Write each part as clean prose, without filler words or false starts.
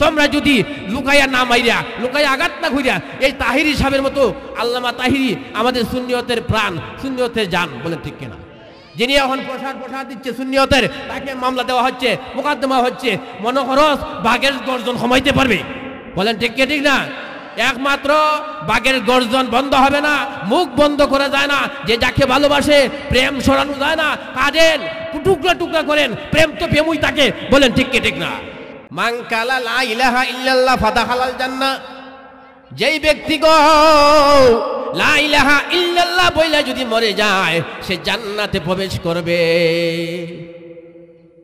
তোমরা যদি লুকাইয়া না মাইরা লুকাইয়া আঘাত না ঘুরিয়া এই তাহিরি সাহেবের মতো আল্লামা তাহিরি আমাদের সুন্নিয়তের প্রাণ সুন্নিয়তের জান বলেন ঠিক কিনা? যিনি এখন প্রসাদ দিচ্ছে সুন্নিয়তের, তাকে মামলা দেওয়া হচ্ছে, মোকদ্দমা হচ্ছে, মনে খরচ বাঘের গর্জন কমাইতে পারবে? বলেন ঠিক কে ঠিক না? একমাত্র বাঘের গর্জন বন্ধ হবে না, মুখ বন্ধ করা যায় না। যে যাকে ভালোবাসে প্রেম সরানো যায় না, কাঁদেন টুকরা টুকরা করেন, প্রেম তো প্রেমই তাকে। বলেন ঠিক কে ঠিক না? মান কালা লা ইলাহা ইল্লাল্লাহ ফাদাখালাল জান্নাহ, যেই ব্যক্তি গো লা ইলাহা ইল্লাল্লাহ বইলা যদি মরে যায় সে জান্নাতে প্রবেশ করবে।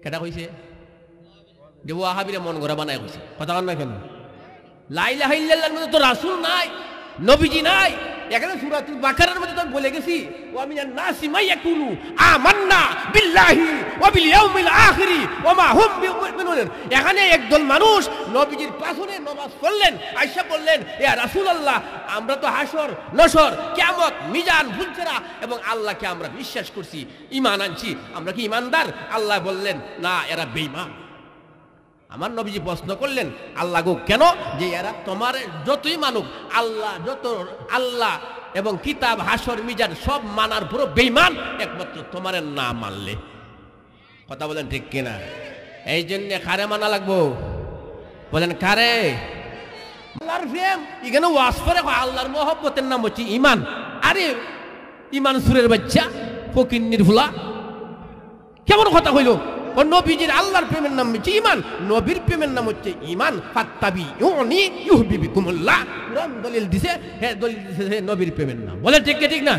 কেটা কইছে? যে ওয়াহাবিরা মন গড়া বানায় কইছে। কথা বল না কেন? লা ইলাহা ইল্লাল্লাহর মধ্যে তো রাসূল নাই, নবীজি নাই। এখানে সূরাতুল বাকারার মধ্যে তো বলে গেছি ওয়া মিনান নাসি মা ইয়াকুলু আমান্না বিল্লাহি ওয়া বিল ইয়াউমিল আখিরি ওয়া মা হুম বিমুমিনুন। এখানে একদল মানুষ নবীজির পাশে নামাজ পড়লেন, আয়েশা বললেন ইয়া রাসূলুল্লাহ আমরা তো হাসর নসর কিয়ামত মিজান ফুলসেরা এবং আল্লাহকে আমরা বিশ্বাস করছি, ঈমান আনছি, আমরা কি ঈমানদার? আল্লাহ বললেন না, এরা বেঈমান। আমার নবীজি প্রশ্ন করলেন আল্লাহ গো কেন? যে এরা তোমার যতই মানুক আল্লাহ এবং কিতাব হাসর মিজান সব মানার পুরো বেঈমান, একমাত্র তোমার না মানলে। কথা বলেন ঠিক কিনা? এই জন্য কারে মানা লাগবো? বলেন কারে? আল্লাহর প্রেম এখানে ওয়াজ করে আল্লাহর মহব্বতের নাম হচ্ছে ঈমান। আরে ঈমান সুরের বাচ্চা ফকিন্নির ফুলা কেমন কথা হইল? ও নবীজির আল্লাহর প্রেমের নাম হচ্ছে ঈমান, নবীর প্রেমের নাম হচ্ছে ঈমান। ফাত্তাবিউনি ইউহিব্বুকুমুল্লাহ, কুরআন দলিল দিছে, হে দলিল দিছে নবীর প্রেমের নাম। বলে ঠিক ঠিক না?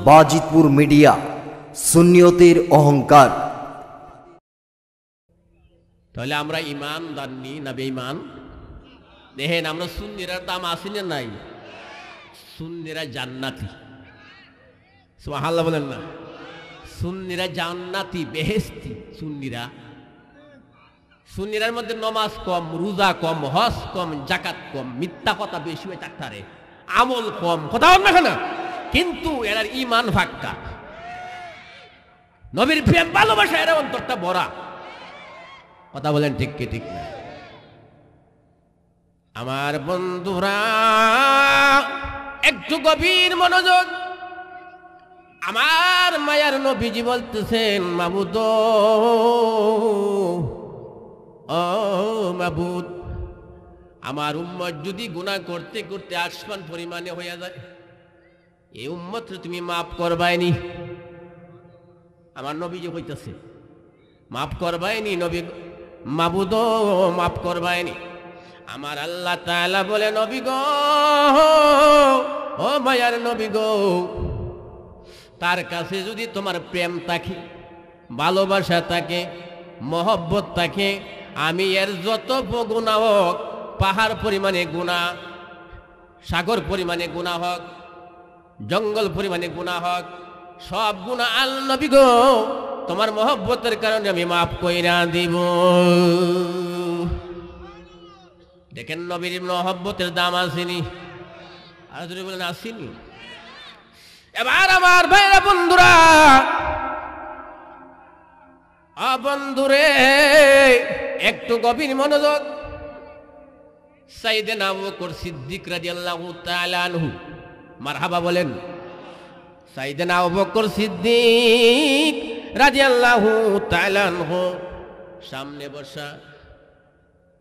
বাজিতপুর মিডিয়া, সুন্নিয়তের অহংকার। তাহলে আমরা ঈমানদার নি না বেঈমান? দেখেন আমরা সুন্নিরা দাম আসি না নাই? সুন্নিরা জান্নাতি। সুবহানাল্লাহ বলেন না? সুন্নিরা জান্নাতি, বেহেশতি। সুন্নিরার মধ্যে নমাজ কম, রোজা কম, হজ কম, জাকাত কম, মিথ্যা কথা বেশি হয়ে থাকতারে, আমল কম। কথা বল না কেন? কিন্তু এর ঈমান ফাক্কা, নবীর প্রেম ভালোবাসা এর অন্তরটা ভরা। কথা বলেন ঠিক কি ঠিক না? আমার বন্ধুরা একটু গভীর মনোযোগ। আমার মায়ার নবীজি বলতেছেন মাবুদ ও মাবুদ, আমার উম্মত যদি গুনাহ করতে করতে আসমান পরিমাণে হইয়া যায়, এই উম্মতরে তুমি মাফ করবাইনি? আমার নবীজি কইতেছে মাফ করবাইনি নবী, মাবুদ মাফ করবাইনি? আমার আল্লাহ তাআলা বলে নবী গো, ও মায়ার নবী গো, তার কাছে যদি তোমার প্রেম থাকে, ভালোবাসা থাকে, মহব্বত থাকে, আমি এর যত গুনাহ হোক, পাহাড় পরিমাণে গুনাহ, সাগর পরিমাণে গুনাহ হোক, জঙ্গল পরিমাণে গুনাহ হোক, সব গুনাহ আল নবী গো তোমার মহব্বতের কারণে আমি মাফ কইরা দিব। দেখেন নবীর মহব্বতের দাম আসেনি? আর যদি বলেন আসেনি? এবার আমার ভাইরা বন্ধুরা, বন্ধুরে একটু গভীর মনোযোগ। সাইয়েদনা আবু বকর সিদ্দিক রাদিয়াল্লাহু তাআলা আনহু, মারহাবা বলেন। সাইয়েদনা আবু বকর সিদ্দিক রাদিয়াল্লাহু তাআলা আনহু সামনে বসা।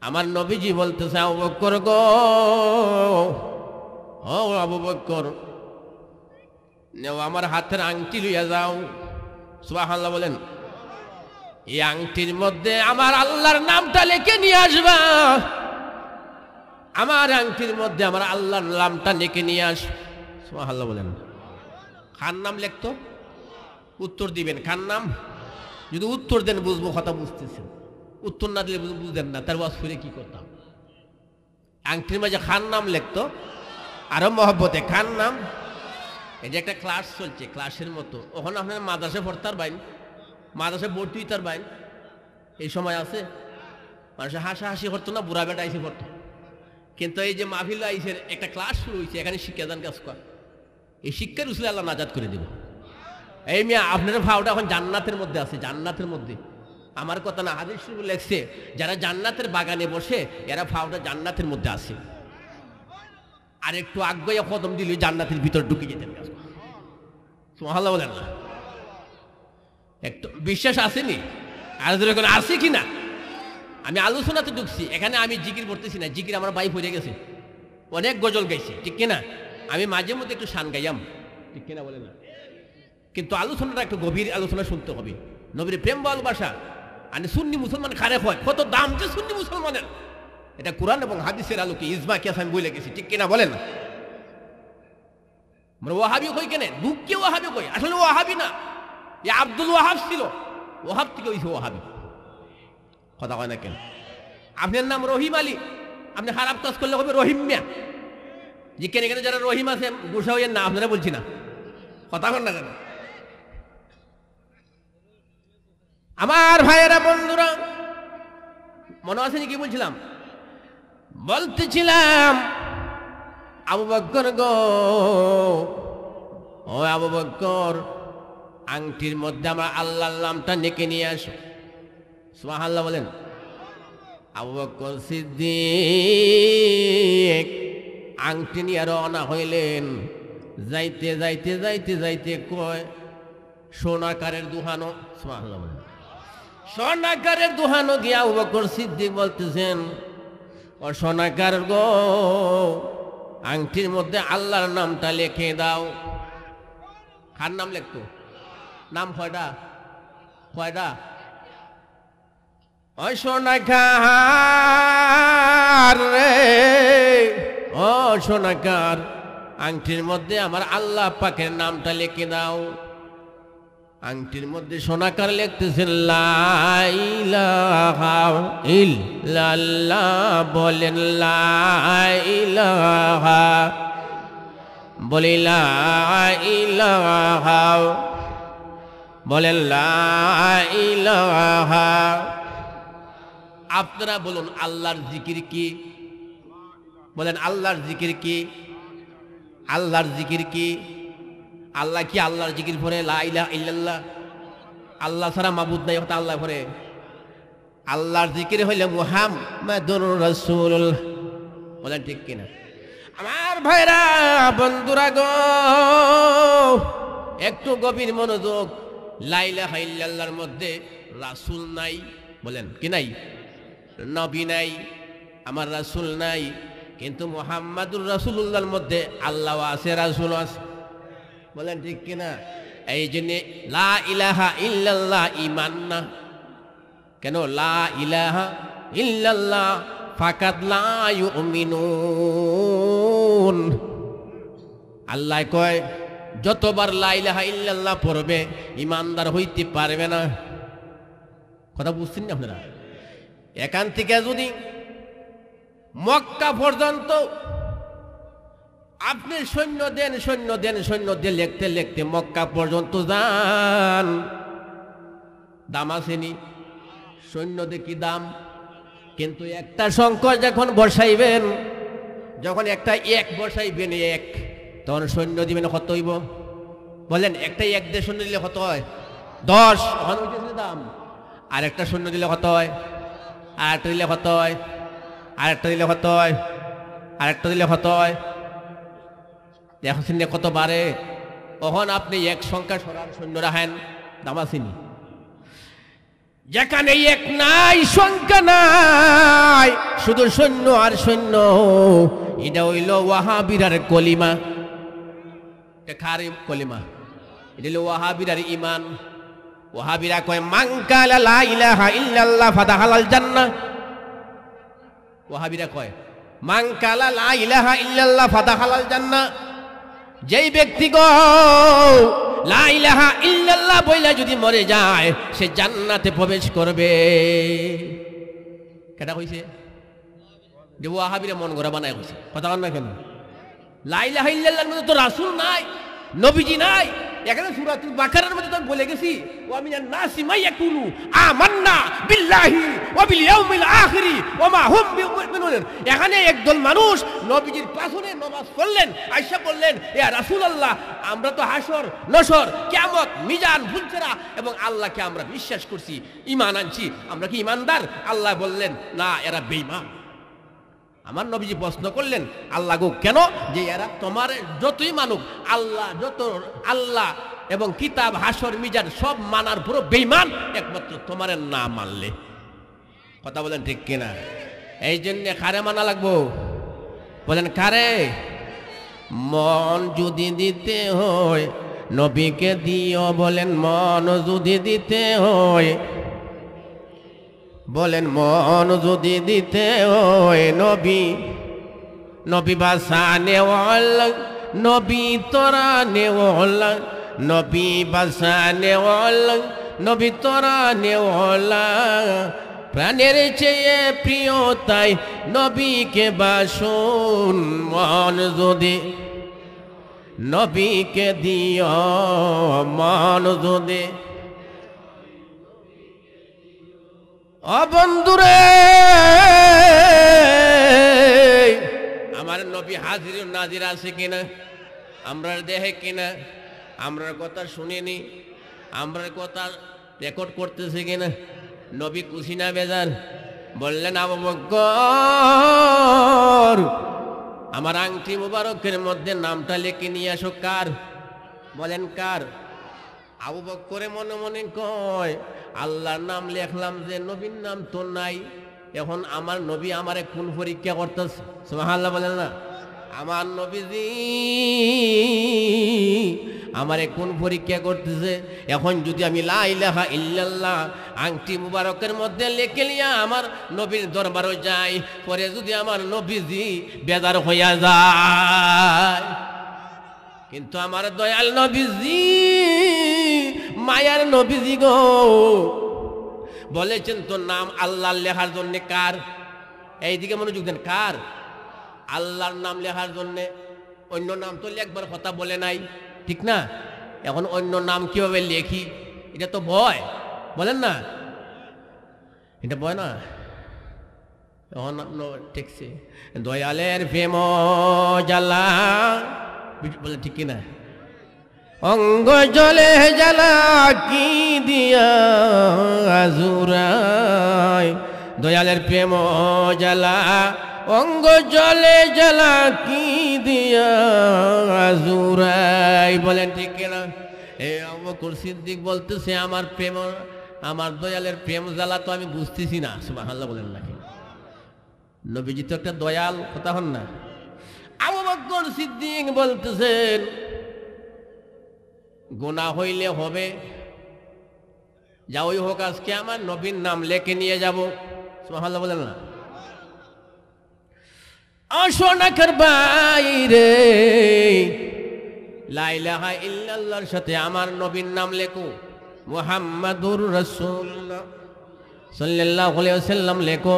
আমার নবীজি বলতেছে আবু বকর গো, ও আবু বকর নেও আমার হাতের আংটি লইয়া যাও। সুবহানাল্লাহ বলেন। এই আংটির মধ্যে আমার আল্লাহর নামটা লিখে নিয়ে আসবা। আমার আংটির মধ্যে আমার আল্লাহর নামটা লিখে নিয়ে আস। সুবহানাল্লাহ বলেন। খান নাম লিখতো? উত্তর দিবেন খান নাম? যদি উত্তর দেন বুঝবো কথা বুঝতেছেন, উত্তর না দিলে বুঝতেন না, তার ওয়াজ করে কি করতাম? আংটির মাঝে খান নাম লিখতো, আরো মহব্বতে খান নাম। এই যে একটা ক্লাস চলছে, ক্লাসের মতো, ওখানে আপনার মাদ্রাসা পড়তার বাইন, মাদ্রাসা ভর্তি তার বাইন, এই সময় আছে মানুষের হাসাহাসি করতো না, বুড়া বেটা আইসে পড়তো। কিন্তু এই যে মাহফিল আইসে একটা ক্লাস শুরু হয়েছে, এখানে শিক্ষাদান কাজ কর, এই শিক্ষার উসলে আল্লাহ নাজাত করে দেব। এই মিয়া আপনার ভাওটা এখন জান্নাতের মধ্যে আছে, জান্নাতের মধ্যে। আমার কথা না, হাদিস শরীফে লেখছে যারা জান্নাতের বাগানে বসে এরা ভাওটা জান্নাতের মধ্যে আছে। আর একটু আগে কদম দিলে জান্নাতের ভিতর ঢুকে যেতেন। সুবহানাল্লাহ বলেন না? একটু বিশ্বাস আসেনি? আর আছে কিনা? আমি আলোচনাতে ঢুকছি, এখানে আমি জিকির করতেছি না, জিকির আমার ভাই পড়ে গেছে, অনেক গজল গাইছে, ঠিক কিনা? আমি মাঝে মধ্যে একটু শান গাইয়াম, ঠিক কিনা বলে না? কিন্তু আলোচনাটা একটু গভীর আলোচনা শুনতে হবে। নবীর প্রেম ভালোবাসা আর সুন্নি মুসলমান খারেক হয়, কত দাম যে সুন্নি মুসলমানের, এটা কোরআন এবং হাদিসের আলোকে ইজমা কিয়াস আমি বলে গেছি, ঠিক কিনা বলেন না? আমরা ওয়াহাবি কই কেন? দুঃখকে ওয়াহাবি কই, আসলে ওয়াহাবি না, এ আব্দুল ওয়াহাব ছিল, ওয়াহাব থেকে হইছে ওয়াহাবি। কথা কয় না কেন? আপনার নাম রহিম আলী, আপনি খারাপ কাজ করলে হবে রহিম মিয়া। যে কেন কেন যারা রহিম আছে গুসা হইয়েন না, আপনারা বলছি না, কথা কন না কেন? আমার ভাইয়েরা বন্ধুরা, মনে আছে কি বলছিলাম? বলতেছিলাম আবু বকর গো, ও আবু বকর, আংটির মধ্যে আমার আল্লাহর নামটা নেকে নিয়ে আসো। সুবহানাল্লাহ বলেন। আবু বকর সিদ্দিক আংটি নিয়ে রওনা হইলেন। যাইতে যাইতে যাইতে যাইতে কয় সোনাকারের দুহানো, সুবহানাল্লাহ বলেন, সোনাকারের দুহানো গিয়ে আবু বকর সিদ্দিক বলতেছেন, ও সোনাকার গো, আংটির মধ্যে আল্লাহর নামটা লিখে দাও। কার নাম লিখতো? নাম কয়টা? কয়টা? ও সোনাকার রে, ও সোনাকার, আংটির মধ্যে আমার আল্লাহ পাকের নামটা লিখে দাও। আংটির মধ্যে সোনাকার লিখতেছেন লা ইলাহা ইল্লাল্লাহ, বলেন লা ইলাহা, বলি লা ইলাহা, বলেন লা ইলাহা। আপনারা বলুন আল্লাহর জিকির কি? বলেন আল্লাহর জিকির কি? আল্লাহর জিকির কি? আল্লাহ কি আল্লাহর জিকির পরে লা ইলাহা ইল্লাল্লাহ? আল্লাহ ছাড়া মাবুদ নাই, হতে আল্লাহ পরে। আল্লাহর জিকির হইলে মুহাম্মাদুর রাসূলুল্লাহ, বলেন ঠিক কিনা? আমার ভাইরা বন্ধুরা গো, একটু গভীর মনোযোগ। লা ইলাহা ইল্লাল্লাহর মধ্যে রাসূল নাই, বলেন কি নাই? নবী নাই, আমার রাসূল নাই, কিন্তু মুহাম্মাদুর রাসূলুল্লাহর মধ্যে আল্লাহ আছে, রাসূল আছে, বলেন ঠিক কিনা? এই জন্য লা ইলাহা ইল্লাল্লাহ ঈমান না। কেন? লা ইলাহা ইল্লাল্লাহ ফাকাত লা ইউমিনুন। আল্লাহ কয় যতবার লা ইলাহা ইল্লাল্লাহ পড়বে ঈমানদার হইতে পারবে না। কথা বুঝছেন না আপনারা? এখান থেকে যদি মক্কা পর্যন্ত আপনি সৈন্য দেন, সৈন্য দেন, সৈন্য দিয়ে লিখতে লিখতে মক্কা পর্যন্ত যান, দাম আসেনি? সৈন্য দেখি দাম, কিন্তু একটা সংখ্যা যখন বসাইবেন, যখন একটা এক বসাইবেন, এক, তখন সৈন্য দিবেন কত হইব? বলেন একটা এক দিয়ে সৈন্য দিলে কত হয়? 10। ওখানে হইতেছে দাম। আর একটা সৈন্য দিলে কত হয়? আর একটা দিলে কত হয়? আর একটা দিলে কত হয়? আর একটা দিলে কত হয়? দেখছেন কত বাড়ে? তখন আপনি এক সংখ্যা সরার সৈন্য রাখেন, দাম আসেনি? যেখানে এক নাই, সংখ্যা নাই, শুধু সৈন্য আর সৈন্য, এটা হইল ওয়াহাবিরার কলিমা, এটা খারিম কলিমা, এটা হইল ওয়াহাবিরার ঈমান। ওয়াহাবিরা কয় মান কালা লা ইলাহা ইল্লাল্লাহ ফাদাখালাল জান্নাহ। ওয়াহাবিরা কয় মান কালা লা ইলাহা ইল্লাল্লাহ ফাদাখালাল জান্নাহ। যেই ব্যক্তি গো লা ইলাহা ইল্লাল্লাহ বইলা যদি মরে যায়, সে জান্নাতে প্রবেশ করবে। কেটা কইছে? যে ওয়াহাবিরা মন গড়া বানায় কইছে। কথা কন না কেন? লা ইলাহা ইল্লাল্লাহর মধ্যে তো রাসূল নাই, নবীজি নাই, এখানে সূরাতুল বাকারার মধ্যে তো বলে গেছি ওয়া মিনান নাসি মান ইয়াকুলু আমান্না বিল্লাহি ওয়া বিল ইয়াউমিল আখিরি ওয়া মা হুম বিমুমিনুন। এখানে একদল মানুষ নবীজির পাশে নামাজ পড়লেন, আয়েশা বললেন ইয়া রাসূলুল্লাহ আমরা তো হাসর নসর কিয়ামত মিজান ফুলসেরা এবং আল্লাহকে আমরা বিশ্বাস করছি, ঈমান আনছি, আমরা কি ঈমানদার? আল্লাহ বললেন না, এরা বেঈমান। আমার নবীজি প্রশ্ন করলেন আল্লাহ গো কেন? যে এরা তোমার যতই মানুক আল্লাহ এবং কিতাব হাসর মিজান সব মানার পুরো বেঈমান, একমাত্র তোমার না মানলে। কথা বলেন ঠিক কিনা? এই জন্য কারে মানা লাগবো? বলেন কারে? মন যদি দিতে হয় নবীকে দিও, বলেন মন যদি দিতে হয়, বলেন মন যদি দিতে হয় নবী বাসানে ওয়াল্লাহ, নবী তোরা নেওয়াল্লাহ, নবী বাসানে ওয়াল্লাহ, নবী তোরা নেওয়াল্লাহ। প্রাণের চেয়ে প্রিয় তাই নবীকে বাসুন, মন যদি নবীকে দিও, মন যদি। ও বন্ধুরে, আমার নবী হাজির নাজির আছে কিনা? আমরা দেখে কিনা? আমরার কথা শুনিনি? আমরার কথা রেকর্ড করতেছে কিনা? নবী খুশি না বেজার? বললেন আবু বকর আমার আংটি মুবারকের মধ্যে নামটা লিখে নিয়ে আসো। কার? বলেন কার? আবু বকরে মনে মনে কয় আল্লাহর নাম লেখলাম যে নবীর নাম তো নাই, এখন আমার নবী আমারে কোন পরীক্ষা করতেছে? সুবহানাল্লাহ বলেন না। আমার নবীজি আমারে কোন পরীক্ষা করতেছে? এখন যদি আমি লা ইলাহা ইল্লাল্লাহ আংটি মুবারকের মধ্যে লিখে নিয়ে আমার নবীর দরবারে যাই, পরে যদি আমার নবীজি বেজার হইয়া যায়, কিন্তু আমার দয়াল নবীজি মায়ার নবীজি গো বলেছেন তো নাম আল্লাহর লেখার জন্য। কার? এইদিকে মনোযোগ দেন। কার? আল্লাহর নাম লেখার জন্য। অন্য নাম তো লেখবার কথা বলে নাই, ঠিক না? এখন অন্য নাম কিভাবে লেখি? এটা তো ভয়, বলেন না? এটা ভয় না? এখন ঠিকছে দয়ালের প্রেম জ্বালা, বলে ঠিক কিনা? অঙ্গ জলে জ্বালা কি দিয়া আজুরাই, দয়ালের প্রেম জ্বালা অঙ্গ জলে জ্বালা কি দিয়া আজুরাই, বলেন ঠিক কিনা? এ আবু বকর সিদ্দিক বলতেছে আমার প্রেম, আমার দয়ালের প্রেম জ্বালা তো আমি বুঝতেছি না। সুবহানাল্লাহ বলেন নাকি? নবীজি তো একটা দয়াল, কথা হন না? আবু বকর সিদ্দিক বলতেছেন গুনাহ হইলে হবে, যাওই হোক আজকে আমার নবীর নাম লেখে নিয়ে যাব। সুবহানাল্লাহ বলেন না? আসো না বাইরে লা ইলাহা ইল্লাল্লাহর সাথে আমার নবীর নাম লেখো, মুহাম্মাদুর রাসূলুল্লাহ সাল্লাল্লাহু আলাইহি ওয়াসাল্লাম লেখো।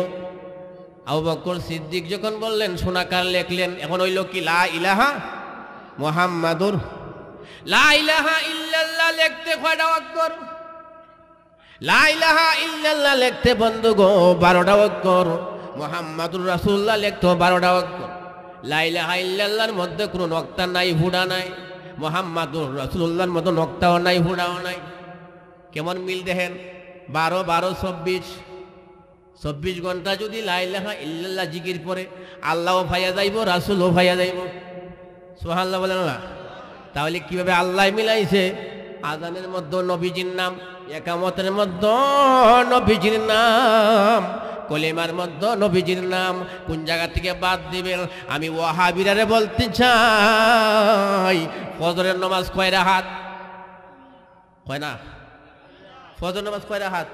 আবু বকর সিদ্দিক যখন বললেন শোনাকার লেখলেন। এখন হইল কি? লা ইলাহা মুহাম্মাদুর, লা ইলাহা ইল্লাল্লাহ লিখতে কয়টা অক্ষর? লা ইলাহা ইল্লাল্লাহ লিখতে বন্ধু গো 12টা অক্ষর। মুহাম্মাদুর রাসূলুল্লাহ লিখতে 12টা অক্ষর। লা ইলাহা ইল্লাল্লাহর মধ্যে কোনো নক্তা নাই, হুডা নাই। মুহাম্মাদুর রাসূলুল্লাহর মতো নক্তাও নাই, হুডাও নাই। কেমন মিল দেখেন? 12 12 24 ঘন্টা যদি লা ইলাহা ইল্লাল্লাহ জিকির পরে আল্লাহও ভাইয়া যাইব, রাসূলও ভাইয়া যাইব। সুবহানাল্লাহ বলেন না? তাহলে কিভাবে আল্লাহ মিলাইছে? আজানের মধ্যে নবীজির নাম, একামতের মধ্যে নবীজির নাম, কলিমার মধ্যে নবীজির নাম। কোন জায়গা থেকে বাদ দিবেন? আমি ওয়াহাবিরারে বলতে চাই ফজরের নামাজ কয় রাকাত? কয় না? ফজর নামাজ কয় রাকাত?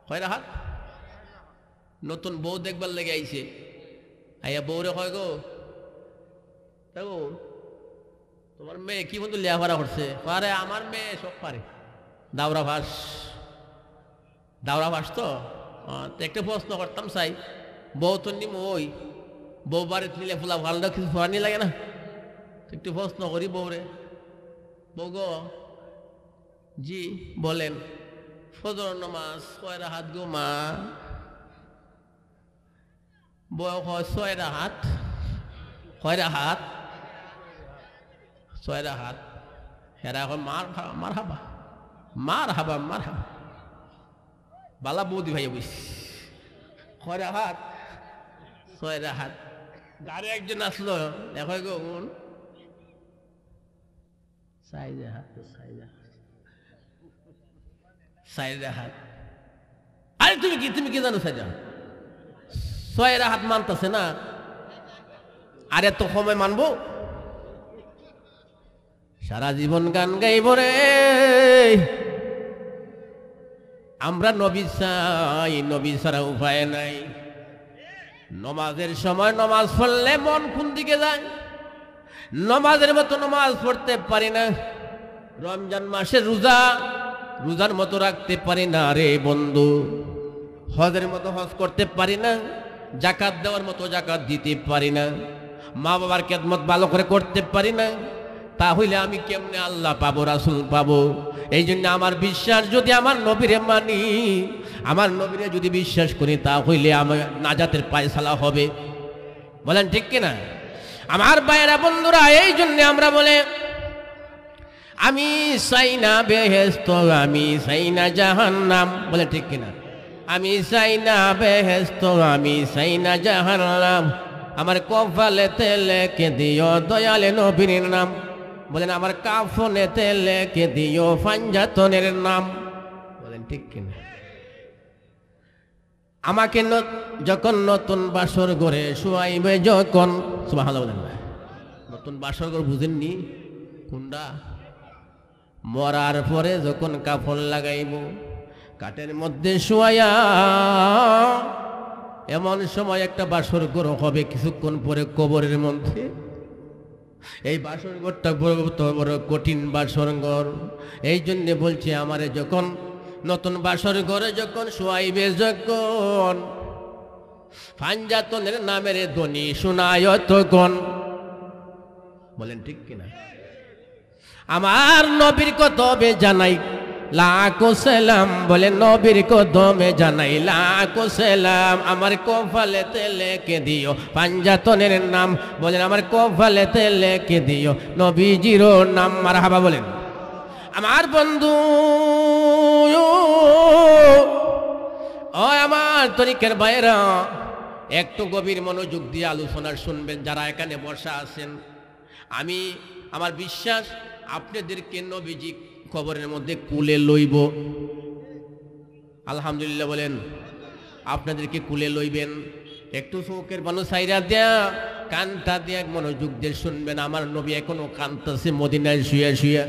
কয় রাকাত? নতুন বউ দেখবার লেগে আইছে, আইয়া বউরে কয় গো দেখো তোমার মেয়ে কি বন্ধু লেখাপড়া করছে? আরে আমার মেয়ে সব পারে, দাওরা ভাস তো। একটা প্রশ্ন করতাম চাই, বউ তো নিম ওই বউ বাড়িতে নিলে ফুলা ভালো কিছু ফোরানি লাগে না? একটু প্রশ্ন করি বউরে, বগো জি বলেন ফজর নামাজ কয় রাকাত গো মা? বয় হয় 6 রাকাত। কয় রাকাত? 6 রাকাত। হেরা এখন মারহাবা মারহাবা মারহাবা বালা বৌদি ভাই বুঝ। কয় রাকাত? 6 রাকাত। গাড়ি একজন আসলো দেখো গো উন 4 রাকাত 4 রাকাত। আরে তুমি কি জানো 4 রাকাত? 6 রাকাত মানতেছে না, আর এত সময় মানবো? সারা জীবন গান গাইব রে। আমরা নবী চাই, নবী ছাড়া উপায় নাই। নমাজের সময় নমাজ পড়লে মন কোন দিকে যায়? নমাজের মতো নমাজ পড়তে পারি না। রমজান মাসে রোজার মতো রাখতে পারি না রে বন্ধু। হজের মতো হজ করতে পারি না। জাকাত দেওয়ার মতো জাকাত দিতে পারি না। মা বাবার খেদমত ভালো করে করতে পারি না। তাহলে আমি কেমনে আল্লাহ পাবো, রাসূল পাবো? এই জন্য আমার বিশ্বাস, যদি আমার নবীরে মানি, আমার নবীরে যদি বিশ্বাস করি, তাহলে আমার নাজাতের পায়সালা হবে। বলেন ঠিক কিনা আমার ভাইয়েরা বন্ধুরা? এই জন্য আমরা বলে আমি চাই না বেহেশত, আমি চাই না জাহান্নাম। বলে ঠিক কিনা? আমি চাই না বেহেশত, আমি চাই না জাহান্নাম। আমার কপালেতে লেখে দিও দয়ালে নবীর নাম। বলেন আমার কাফনেতে লেখে দিও পাঞ্জাতনের নাম। বলেন ঠিক কিনা? আমাকে যখন নতুন বাসর ঘরে শুয়াইবে, যখন সুবহানাল্লাহ বলেন না, নতুন বাসর ঘর বুঝেননি কোনটা? মরার পরে যখন কাফন লাগাইব, কাঠের মধ্যে শুয়াইয়া, এমন সময় একটা বাসর ঘর হবে কিছুক্ষণ পরে কবরের মধ্যে। এই বাসর ঘরটা বড় কঠিন বাসর ঘর। এই জন্য বলছি, আমারে যখন নতুন বাসর ঘরে যখন শুয়াইবে, যখন পাঞ্জাতনের নামের ধ্বনি শোনায় তখন। বলেন ঠিক কিনা? আমার নবীর কদমে জানাই লাখো সালাম। বলে নবীর কদমে জানাই লাখো সালাম। আমার কপালেতে লেখে দিও পাঞ্জাতনের নাম। বলেন আমার কপালেতে লেখে দিও নবীজির নাম। মারহাবা বলেন আমার বন্ধু। ও আমার তরিকের ভাইরা, একটু গভীর মনোযোগ দিয়ে আলোচনা শুনবেন যারা এখানে বসা আছেন। আমার বিশ্বাস আপনাদেরকে নবীজি কবরের মধ্যে কুলে লইব। আলহামদুলিল্লাহ বলেন। আপনাদেরকে কুলে লইবেন। একটু চোখের মানুষ সাইরা দেয়া, কানটা দিয়ে মনোযোগ দিয়ে শুনবেন। আমার নবী এখনো কানতেছে মদিনায় শুয়ে শুয়ে।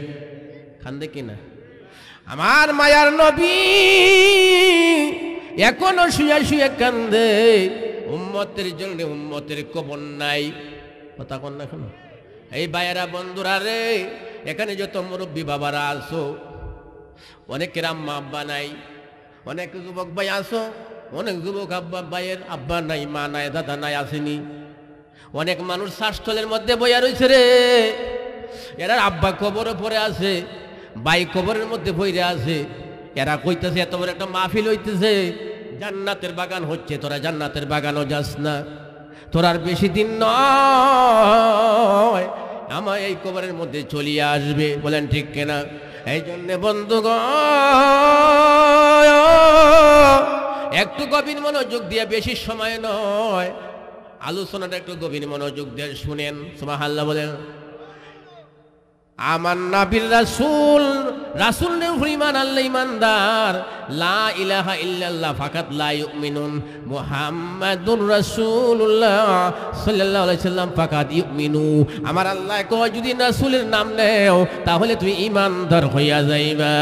কান্দে কিনা? আমার মায়ার নবী এখনো শুয়ে শুয়ে কান্দে। উম্মতের জন্য উম্মতের কবর নাই। কথা কন না কেন? এই ভাইয়েরা বন্ধুরা রে, এখানে যত মুরব্বী বাবারা আসো, অনেকের আম্মা আব্বা নাই, অনেক যুবক ভাই আসো, অনেক যুবক আব্বা ভাইয়ের আব্বা নাই, মা নাই, দাদা নাই, আসেনি। অনেক মানুষ শ্বাসস্থলের মধ্যে বইয়া রয়েছে রে। এরা আব্বা কবরে পড়ে আছে, ভাই কবরের মধ্যে বইরে আছে। এরা কইতেছে এত বড় একটা মাহফিল হইতেছে, জান্নাতের বাগান হচ্ছে, তোরা জান্নাতের বাগানও যাস না। তোরার বেশি দিন নয়, আমার এই কবরের মধ্যে চলিয়ে আসবে। বলেন ঠিক কিনা? এই জন্য বন্ধুগণ একটু গভীর মনোযোগ দিয়ে, বেশি সময় নয়, আলোচনাটা একটু গভীর মনোযোগ দিয়ে শুনেন। সুবহানাল্লাহ বলেন। আমার নবীর রাসূল নে ঈমান আল্লাহ ঈমানদার। লা ইলাহা ইল্লাল্লাহ ফাকাত লা ইউমিনুন মুহাম্মাদুর রাসূলুল্লাহ সাল্লাল্লাহু আলাইহি সাল্লাম ফাকাত ইউমিনু। আমার আল্লাহ কয় যদি রাসূলের নাম নেও তাহলে তুমি ঈমানদার হইয়া যাইবা।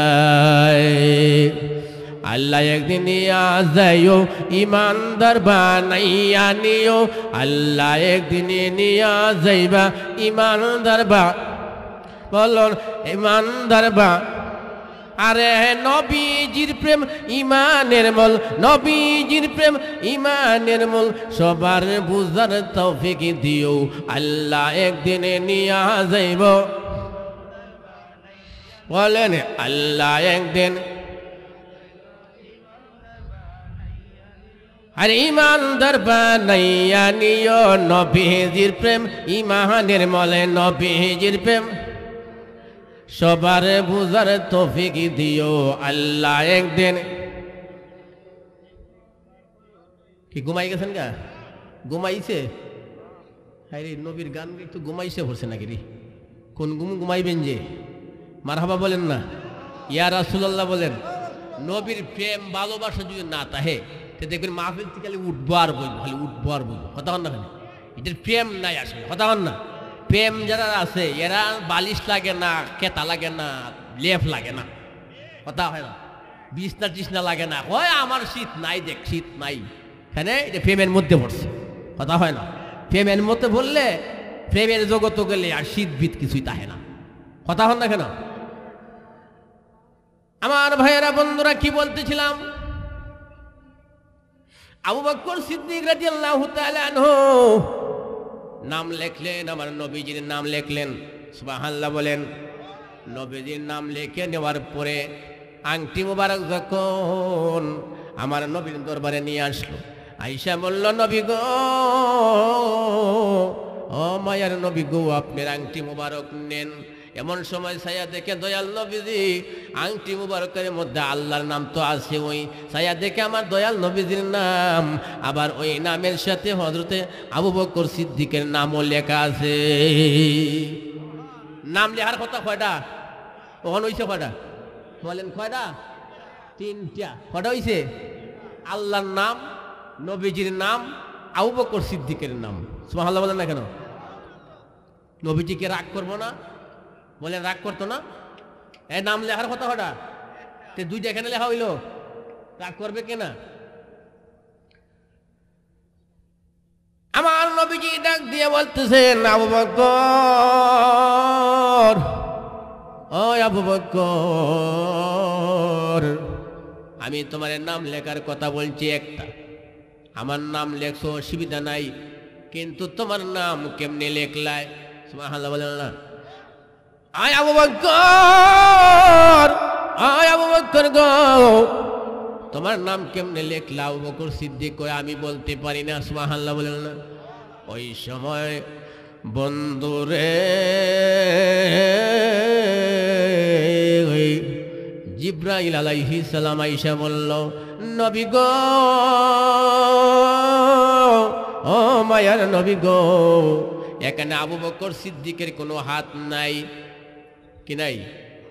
আল্লাহ একদিন নিয়া যাইও ঈমানদার বানাইয়া নিও। আল্লাহ একদিন নিয়া যাইবা ঈমানদার বলুন ঈমানদার বা। আরে নবীজির প্রেম ঈমানের মূল, নবীজির প্রেম ঈমানের মূল। সবার বুঝার তৌফিক দিও। আল্লাহ একদিনে নিয়া যাইব। বলেন আল্লাহ একদিন আর ইমানদার বানাইয়া নিও নবীজির প্রেম ইমানের মলে নবীজির প্রেম সবার বুঝার তৌফিক দিও আল্লাহ একদিন। কি ঘুমাই গেছেন গা? ঘুমাইছে? হ্যাঁ রে, নবীর গান একটু ঘুমাইছে ভরছে নাকি রে? কোন ঘুমাইবেন যে? মারহাবা বলেন না, ইয়া রাসূলুল্লাহ বলেন। নবীর প্রেম ভালোবাসা যদি না তাহে তে দেখবেন মাহফিল থেকে খালি উঠবো আর বলবো, খালি উঠবো আর বলবো, কথা হন না? খালি এদের প্রেম নাই আসলে, কথা হন না? প্রেম যারা আছে এরা বালিশ লাগে না, কেতা লাগে না, লেপ লাগে না, কথা হয় না, বিছনা টিছনা লাগে না, হয় আমার শীত নাই, দেখ শীত নাই, এখানে এটা প্রেমের মধ্যে পড়ছে, কথা হয় না? প্রেমের মধ্যে বললে প্রেমের জগত গেলে আর শীত বিত কিছুই তাহে না, কথা হন না কেন? আমার ভাইয়েরা বন্ধুরা, কি বলতেছিলাম? আবু বকর সিদ্দিক রাদিয়াল্লাহু তাআলা আনহু নাম লেখলেন, আমার নবীজির নাম লেখলেন, সুবহানাল্লাহ বলেন। নবীজির নাম লিখে নেওয়ার পরে আংটি মুবারক যখন আমার নবীর দরবারে নিয়ে আসলো, আয়েশা বলল, নবী গো, ও মায়ার নবী গো, আপনার আংটি মুবারক নেন। এমন সময় ছায়া দেখে দয়াল নবীজি আংটি মুবারকের মধ্যে আল্লাহর নাম তো আছে, ওই ছায়া দেখে আমার দয়াল নবীজির নাম, আবার ওই নামের সাথে হযরতে আবু বকর সিদ্দিকের নামও লেখা আছে। নাম লেখার কথা কয়টা? ওখান হয়েছে কয়টা? বলেন কয়টা? তিনটা। কয়টা হয়েছে? আল্লাহর নাম, নবীজির নাম, আবু বকর সিদ্দিকের নাম। সুবহানাল্লাহ বলেন না কেন? নবীজিকে রাগ করবো না? বলেন রাগ করতো না? এই নাম লেখার কথা কটা? তে দুইটা এখানে লেখা হইল, রাগ করবে কিনা? আমার নবীজি ডাক দিয়ে বলতেছেন, আবু বকর, ও আবু বকর, আমি তোমার নাম লেখার কথা বলছি একটা, আমার নাম লেখছো অসুবিধা নাই, কিন্তু তোমার নাম কেমনে লেখলায়? সুবহানাল্লাহ বলেন না? আয় আবু বকর, আয় আবু বকর গো, তোমার নাম কেমনে লেখলা? আবু বকর সিদ্দিক কয়, আমি বলতে পারি না। সুবহানাল্লাহ বলেন না? ওই সময় বন্ধুরে জিব্রাইল আলাইহিস সালাম আয়েশা বলল, নবী গো, ও মায়ার নবী গো, এখানে আবু বকর সিদ্দিকের কোনো হাত নাই। কি নাই?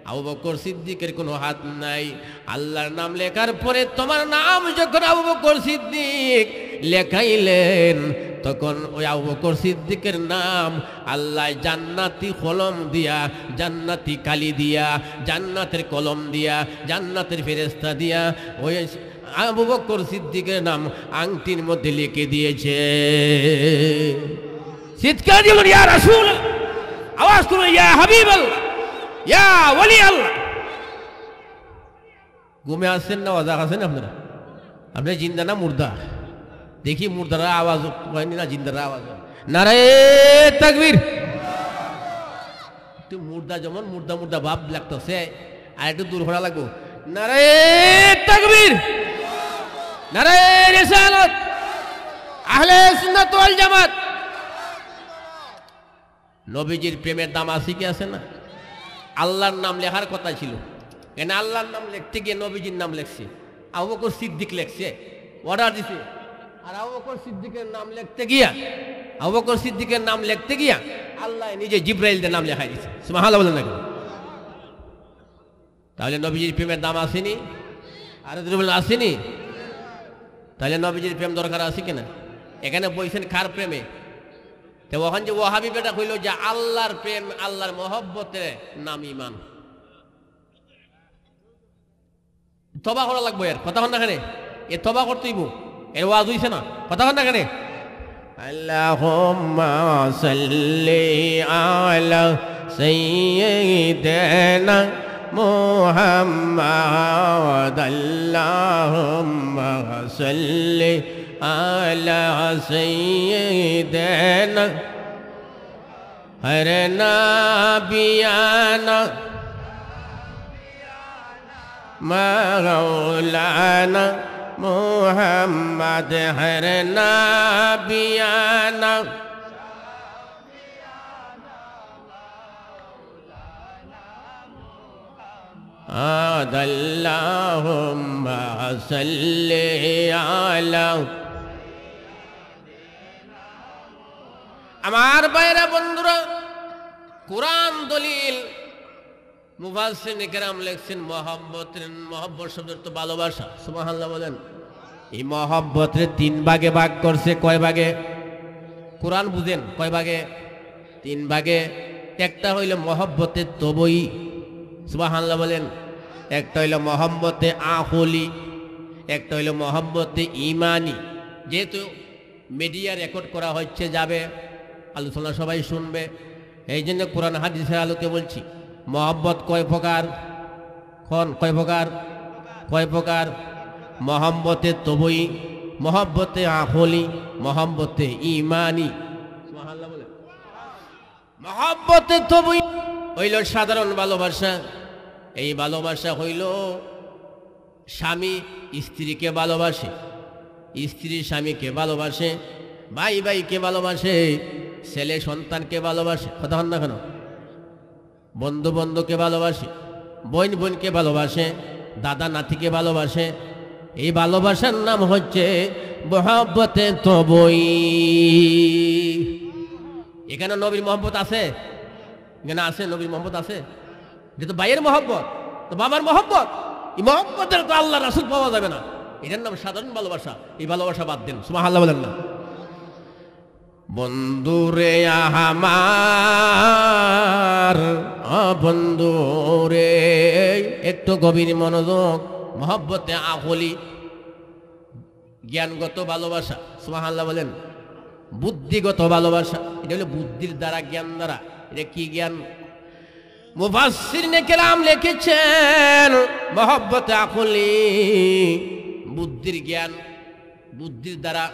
আবু বকর সিদ্দিকের কোনো হাত নাই। আল্লাহর নাম লেখার পরে তোমার নাম যখন আবু বকর সিদ্দিক লেখাইলেন, তখন ওই আবু বকর সিদ্দিকের নাম আল্লাহ জান্নাতি কলম দিয়া, জান্নাতি কালি দিয়া, জান্নাতের কলম দিয়া, জান্নাতের ফেরেশতা দিয়া ওই আবু বকর সিদ্দিকের নাম আংটির মধ্যে লিখে দিয়েছে। চিৎকার দিল, ইয়া রাসূল, আওয়াজ করুন, ইয়া হাবিবাল্লাহ, ইয়া ওলি আল্লাহ। ঘুমে আসছেন না ওয়াজ আছেন আপনারা? আপনি জিন্দা না মুর্দা? দেখি মুর্দারা আওয়াজ হয়নি না জিন্দারা আওয়াজ? নারায়ে তাকবীর। একটু মুর্দা যেমন মুর্দা মুর্দা ভাব লাগতেছে, আর একটু দূর করা লাগবো। নারায়ে তাকবীর, নারায়ে রিসালাত, আহলে সুন্নাত ওয়াল জামাত। নবীজির প্রেমের দাম আছে কি আছে না? আল্লাহর নাম লেখার কথা ছিল, কেন আল্লাহর নাম লিখতে গিয়ে নবীজির নাম লেখছে, আবু বকর সিদ্দিক লেখছে, অর্ডার দিছে। আর আবু বকর সিদ্দিকের নাম লিখতে গিয়া, আবু বকর সিদ্দিকের নাম লিখতে গিয়া আল্লাহ নিজে জিব্রাইলদের নাম লেখাই দিছে। সুবহানাল্লাহ বলেন না? তাহলে নবীজির প্রেমের দাম আসেনি? আর আসেনি? তাহলে নবীজির প্রেম দরকার আছে কিনা? এখানে বইছেন কার প্রেমে? তো ওখান যে ওয়াহাবি বেটা কইল যে আল্লাহর প্রেম, আল্লাহর মহব্বতের নাম ঈমান। তবা করা লাগবো, এর কথা হন না কেন? এ তবা করতেইব, এর ওয়াজ হইছে না, কথা হন না কেন? আল্লাহুম্মা সাল্লি আলা সাইয়্যিদিনা মুহাম্মাদ, আল্লাহুম্মা সাল্লি আলা সাইয়্যিদিনা হর নাবিয়ানা মাওলানা মুহাম্মদ হর নাবিয়ানা আল্লাহুম্মা সাল্লি আলা। আমার বাইরা বন্ধুরা, কোরআন দলিল মুফাসসিরিনে কেরাম লেখছেন মহব্বত শব্দের তো ভালোবাসা। সুবহানাল্লাহ বলেন। এই মহব্বতের 3 ভাগে ভাগ করছে। কয় ভাগে? কোরআন বুঝেন কয় ভাগে? 3 ভাগে। একটা হইল মহব্বতে তবই, সুবহানাল্লাহ বলেন। একটা হইল মহব্বতে আখলি, একটা হইল মহব্বতে ইমানি। যেহেতু মিডিয়া রেকর্ড করা হচ্ছে, যাবে, আলোচনা সবাই শুনবে, এই জন্য কোরআন হাদিসের আলোকে বলছি। মহব্বত কয় প্রকার? কয় প্রকার? কয় প্রকার? মহব্বতে তবই, মহব্বতে আখলি, মহব্বতে ইমানি। সুবহানাল্লাহ বলেন। মহব্বতে তবই হইল সাধারণ ভালোবাসা। এই ভালোবাসা হইল স্বামী স্ত্রীকে ভালোবাসে, স্ত্রী স্বামীকে ভালোবাসে, ভাই ভাইকে ভালোবাসে, ছেলে সন্তানকে ভালোবাসে, কথা হন না কেন? বন্ধু বন্ধুকে ভালোবাসে, বোন বোনকে ভালোবাসে, দাদা নাতিকে ভালোবাসে। এই ভালোবাসার নাম হচ্ছে মহব্বতে তবই। এখানে নবীর মহব্বত আছে? এখানে আছে নবীর মহব্বত আছে? এটা তো ভাইয়ের মহব্বত, তো বাবার মহব্বত। এই মহব্বতের তো আল্লাহ রাসূল পাওয়া যাবে না। এটার নাম সাধারণ ভালোবাসা। এই ভালোবাসা বাদ দেন, সুবহানাল্লাহ বলেন না। বন্ধুরে আমার, বন্ধুরে, একটু গভীর মনোযোগ। মহব্বতে আখলি জ্ঞানগত ভালোবাসা, সুবহানাল্লাহ বলেন। বুদ্ধিগত ভালোবাসা, এটা হলো বুদ্ধির দ্বারা, জ্ঞান দ্বারা। এটা কি জ্ঞান? মুফাসসিরিনে কেরাম লিখেছেন মহব্বতে আখলি বুদ্ধির জ্ঞান, বুদ্ধির দ্বারা।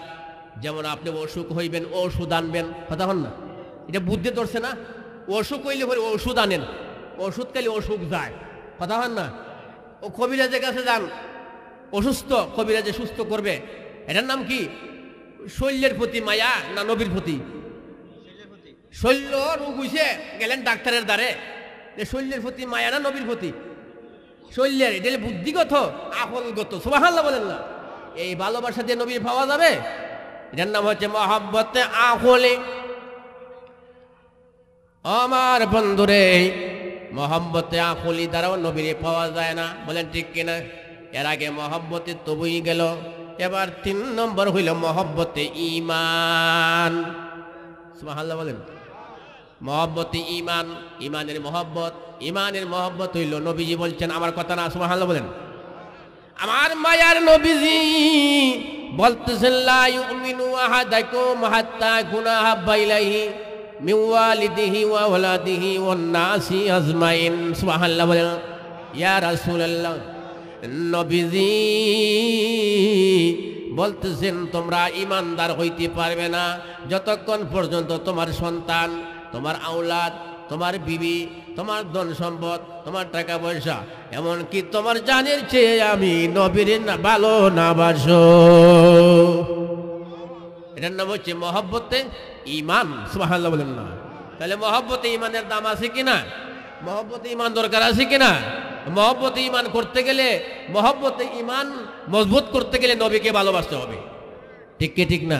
যেমন আপনি অসুখ হইবেন, ওষুধ আনবেন, কথা হন না? এটা বুদ্ধি ধরছে না? অসুখ হইলে পরে ওষুধ আনেন, ওষুধ খাইলে অসুখ যায়, কথা হন না? ও কবিরাজের কাছে যান, অসুস্থ, কবিরাজে সুস্থ করবে। এটার নাম কি? শৈলের প্রতি মায়া না নবীর প্রতি? শৈল্য রোগ হইছে, গেলেন ডাক্তারের দ্বারে, শৈলের প্রতি মায়া না নবীর প্রতি? শৈলের। এটা বুদ্ধিগত, আকলগত, সুবহানাল্লাহ বলেন না। এই ভালোবাসা দিয়ে নবীর পাওয়া যাবে। এটার নাম হচ্ছে মহব্বতে আখলি। আমার বন্ধুরে, মহব্বতে আখলি দ্বারাও নবীরে পাওয়া যায় না, বলেন ঠিক কিনা? এর আগে মহব্বতে তবুই গেল, এবার 3 নম্বর হইল মহব্বতে ঈমান। সুবহানাল্লাহ বলেন। মহব্বতে ঈমান, ঈমানের মহব্বত। ঈমানের মহব্বত হইল, নবীজি বলছেন, আমার কথা না, সুবহানাল্লাহ বলেন। আমার মায়ার নবীজি বলতেছেন, লা ইউমিনু আহাদাকুম হাত্তা কুনা হাব্বা ইলাইহি মিন ওয়ালিদিহি ওয়া ওয়ালাদিহি ওয়ান নাসি আজমাইন। সুবহানাল্লাহ বলেন। ইয়া রাসূলুল্লাহ, নবীজি বলতেছেন, তোমরা ইমানদার হইতে পারবে না যতক্ষণ পর্যন্ত তোমার সন্তান, তোমার আওলাদ, তোমার বিবি, তোমার ধন সম্পদ, তোমার টাকা পয়সা, এমনকি তোমার জানের চেয়ে আমি নবীর ভালো না বাসো। এটার নাম হচ্ছে মহব্বতে ঈমান। সুবহানাল্লাহ বলেন না? তাহলে মহব্বতে ঈমানের দাম আছে কিনা? মহব্বতে ঈমান দরকার আছে কিনা? মহব্বতে ঈমান করতে গেলে, মহব্বতে ঈমান মজবুত করতে গেলে নবীকে ভালোবাসতে হবে, ঠিক কি ঠিক না?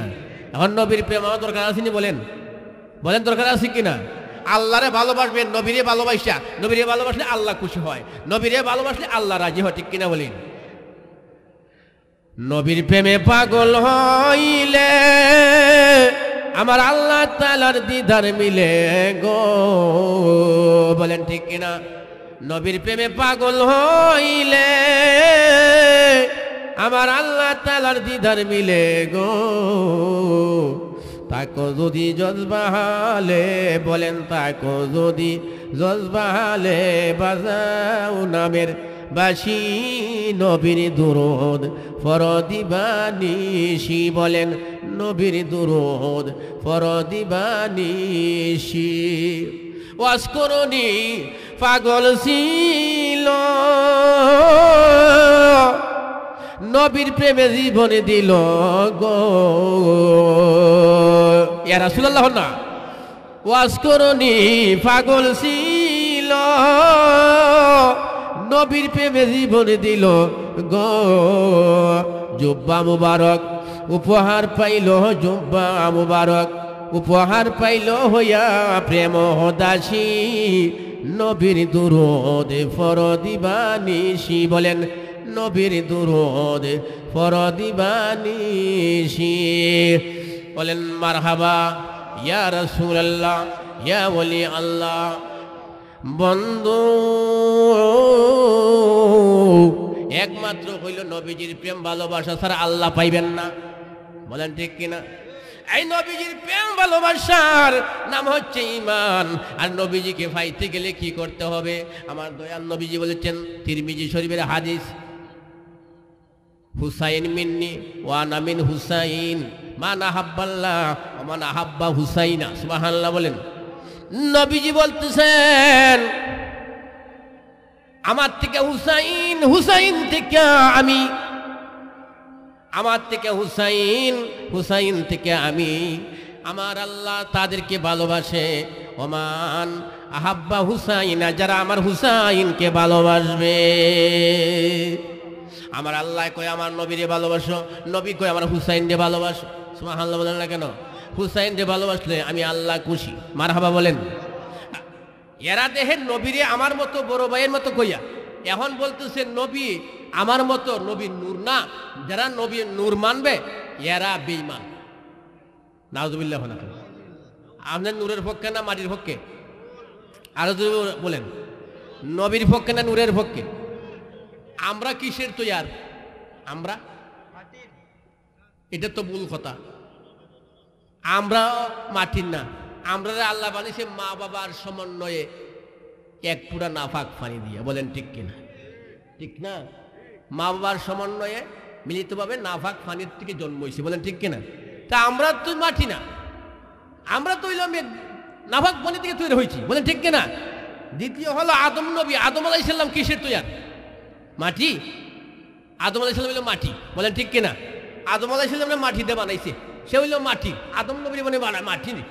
এখন নবীর প্রেম আমার দরকার আসেনি? বলেন, বলেন দরকার আছে কিনা? আল্লাহরে ভালোবাসবেন, নবীরে ভালোবাসা, নবীরে ভালোবাসলে আল্লাহ খুশি হয়, নবীরে ভালোবাসলে আল্লাহ রাজি হয়, ঠিক কিনা বলেন? নবীর প্রেমে পাগল হইলে আমার আল্লাহ তাআলার দিদার মিলে গো, বলেন ঠিক কিনা? নবীর প্রেমে পাগল হইলে আমার আল্লাহ তাআলার দিদার মিলে গো। তাকো যদি জজবাহালে, বলেন তাকো যদি জজবাহালে বাজাও নামের বাসি নবীর দুরুদ ফরদিবানিশি, বলেন নবীর দুরুদ ফরদিবানিশি। ওয়াজ করনি পাগল ছিল নবীর প্রেমে জীবনে দিল গো ইয়া রাসূলুল্লাহ না ওয়াজ করনি পাগল ছিল নবীর প্রেমে জীবনে দিল গো জুব্বা মুবারক উপহার পাইল জুব্বা মুবারক উপহার পাইল হইয়া প্রেম দাসী নবীর দুরুদ ফরদিবানিশি বলেন নবীর দুরুদ ফরদিবানিশি বলেন মারহাবা ইয়া রাসূলুল্লাহ ইয়া ওলি আল্লাহ বন্ধু একমাত্র হইল নবীজির প্রেম ভালোবাসা ছাড়া আল্লাহ পাইবেন না বলেন ঠিক কিনা এই নবীজির প্রেম ভালোবাসার নাম হচ্ছে ঈমান আর নবীজিকে পাইতে গেলে কি করতে হবে আমার দয়াল নবীজি বলেছেন তিরমিজি শরীফের হাদিস হুসাইন মিন্নি ওয়া আনা মিন হুসাইন মান আহাব্বাল্লাহ ওয়া মান আহাব্বা হুসাইনা সুবহানাল্লাহ বলেন নবীজি বলতেছেন আমার থেকে হুসাইন হুসাইন থেকে আমি আমার থেকে হুসাইন হুসাইন থেকে আমি আমার আল্লাহ তাদেরকে ভালোবাসে ওমান আহাব্বা হুসাইনা যারা আমার হুসাইনকে ভালোবাসবে আমার আল্লাহ কয় আমার নবীরে ভালোবাসো নবী কয় আমার হুসাইনকে ভালোবাসো সুবহানাল্লাহ বলেন না কেন হুসাইনকে ভালোবাসলে আমি আল্লাহ খুশি মারহাবা বলেন এরা দেখেন নবীরে আমার মতো বড় ভাইয়ের মতো কইয়া এখন বলতেছে নবী আমার মতো নবীর নূর না যারা নবীর নূর মানবে এরা বেঈমান নাউযুবিল্লাহ না আপনার নূরের পক্ষে না মাটির পক্ষে আরো যদি বলেন নবীর পক্ষে না নূরের পক্ষে আমরা কিসের তৈয়ার আমরা এটা তো ভুল কথা আমরা মাটির না আমরা আল্লাহ বানিয়েছে মা বাবার সমন্বয়ে এক পুরা নাফাক পানি দিয়ে বলেন ঠিক কিনা ঠিক না মা বাবার সমন্বয়ে মিলিতভাবে নাফাক পানির থেকে জন্ম হয়েছে বলেন ঠিক কিনা তা আমরা তো মাটি না আমরা তো নাফাক পানি থেকে তৈরি হয়েছি বলেন ঠিক কিনা দ্বিতীয় হলো আদম নবী আদম আলাইহিস সালাম কিসের তৈয়ার মাটি আদম আলাইহিস সালাম হলো মাটি বলেন ঠিক কিনা আদম আলাইহিস সালাম মাটি দিয়ে বানাইছে সে হইল মাটি আদম নবীর মানে বানায় মাটি নেই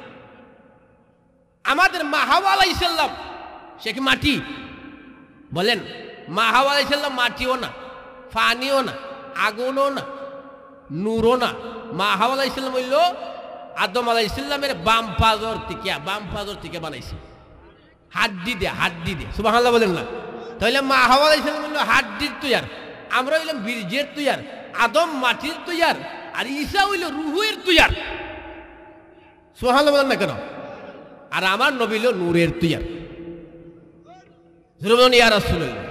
আমাদের মা হাওয়া আলাইহিস সালাম সে কি মাটি বলেন মা হাওয়া আলাইহিস সালাম মাটিও না পানিও না আগুনও না নূরও না মা হাওয়া আলাইহিস সালাম হইল আদম আলাইহিস সালামের বাম পাজর থেকে বানাইছে হাড্ডি দে সুবহানাল্লাহ বলেন না তাহলে মা হাওয়া আলাইহিস সালাম হইল হাড্ডির তৈয়ার আমরা হইলাম বীর্যের তৈয়ার আদম মাটির তৈয়ার আর ঈসা হইল রূহের তৈয়ার সুবহানাল্লাহ বলেন না কেন আর আমার নবী হইল নূরের তৈয়ার ইয়া রাসূলুল্লাহ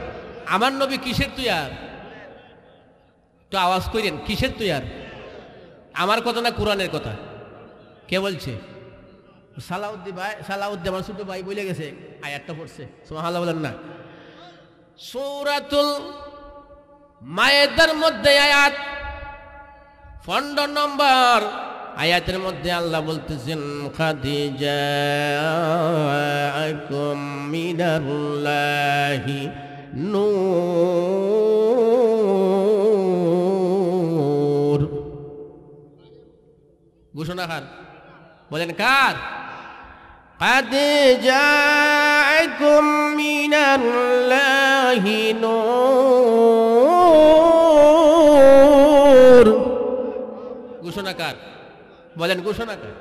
আমার নবী কিসের তৈয়ার তো আওয়াজ করেন কিসের তৈয়ার আমার কথা না কোরআনের কথা কে বলছে সালাউদ্দিন আমার ছোট ভাই বলে গেছে আয়াতটা পড়ছে সুবহানাল্লাহ বলেন না সূরাতুল মায়েদার মধ্যে আয়াত 15 নম্বর আয়াতের মধ্যে আল্লাহ বলতেছেন খাদিজাকুম মিনাল্লাহি নূর ঘোষণা কার বলেন কার খাদিজাকুম মিনাল্লাহি নূর ঘোষণা কার বলেন ঘোষণা কার